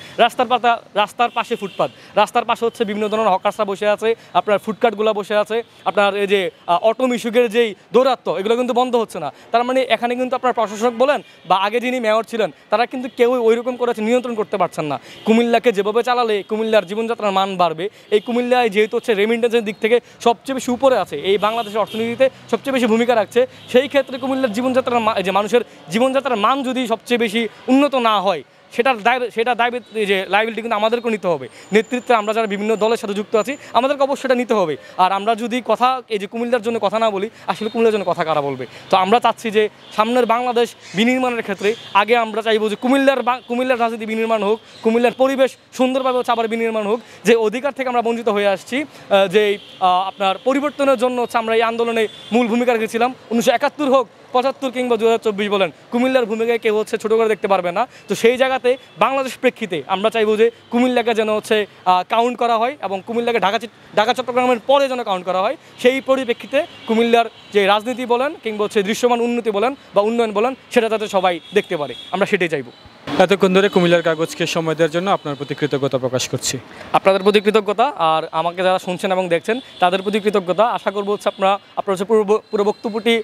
রাস্তার পাশে ফুটপাত, রাস্তার পাশে হচ্ছে বিভিন্ন ধরনের হকার্সরা বসে আছে, আপনার ফুডকার্টগুলো বসে আছে, আপনার এই যে অটো মিশুকের যেই দৌরাত্ম্য এগুলো কিন্তু বন্ধ হচ্ছে না। তার মানে এখানে কিন্তু আপনার প্রশাসক বলেন বা আগে যিনি মেয়র ছিলেন তারা কিন্তু কেউ ওইরকম করে নিয়ন্ত্রণ করতে পারছেন না। কুমিল্লাকে যেভাবে চালালে কুমিল্লার জীবনযাত্রার মান বাড়বে, এই কুমিল্লায় যেহেতু হচ্ছে রেমিটেন্সের দিক থেকে সবচেয়ে বেশি উপরে আছে, এই বাংলাদেশের অর্থনীতিতে সবচেয়ে বেশি ভূমিকা রাখছে, সেই ক্ষেত্রে কুমিল্লার জীবনযাত্রার যে মানুষের জীবনযাত্রার মান যদি সবচেয়ে বেশি উন্নত না হয়, সেটা যে লাইবিলিটি কিন্তু আমাদেরকেও নিতে হবে। নেতৃত্বে আমরা যারা বিভিন্ন দলের সাথে যুক্ত আছি আমাদেরকে অবশ্যই সেটা নিতে হবে। আর আমরা যদি এই যে কুমিল্লার জন্য কথা না বলি, আসলে কুমিল্লার জন্য কথা কারা বলবে? তো আমরা চাচ্ছি যে সামনের বাংলাদেশ বিনির্মাণের ক্ষেত্রে আগে আমরা চাইবো যে কুমিল্লার রাজনীতি বিনির্মাণ হোক, কুমিল্লার পরিবেশ সুন্দরভাবে হচ্ছে আবার বিনির্মাণ হোক। যে অধিকার থেকে আমরা বঞ্চিত হয়ে আসছি, যে আপনার পরিবর্তনের জন্য হচ্ছে আমরা এই আন্দোলনে মূল ভূমিকা রেখেছিলাম, 1971 হোক, 75 কিংবা 2024 বলেন, কুমিল্লার ভূমিকায় কেউ হচ্ছে ছোটো করে দেখতে পারবে না। তো সেই জায়গাতে বাংলাদেশ প্রেক্ষিতে আমরা চাইবো যে কুমিল্লাকে যেন হচ্ছে কাউন্ট করা হয় এবং কুমিল্লাকে ঢাকা চট্টগ্রামের পরে যেন কাউন্ট করা হয়। সেই পরিপ্রেক্ষিতে কুমিল্লার যে রাজনীতি বলেন কিংবা হচ্ছে দৃশ্যমান উন্নতি বলেন বা উন্নয়ন বলেন, সেটা যাতে সবাই দেখতে পারে, আমরা সেটাই চাইবো। এতক্ষণ ধরে কুমিল্লার কাগজকে সময় দেওয়ার জন্য আপনার প্রতি কৃতজ্ঞতা প্রকাশ করছি। আপনাদের প্রতি কৃতজ্ঞতা, আর আমাকে যারা শুনছেন এবং দেখছেন তাদের প্রতি কৃতজ্ঞতা। আশা করবো হচ্ছে আপনারা হচ্ছে পুরো বক্তব্যটি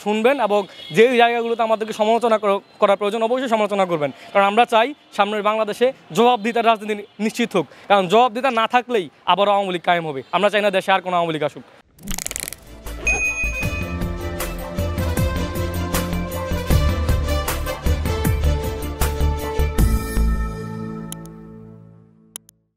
শুনবেন এবং যে জায়গাগুলোতে আমাদেরকে সমালোচনা করার প্রয়োজন অবশ্যই সমালোচনা করবেন, কারণ আমরা চাই সামনের বাংলাদেশে জবাবদিহিতার রাজনীতি নিশ্চিত হোক, কারণ জবাবদিহিতা না থাকলেই আবারও আওয়ামী লীগ কায়েম হবে। আমরা চাই না দেশে আর কোনো আওয়ামী লীগ আসুক।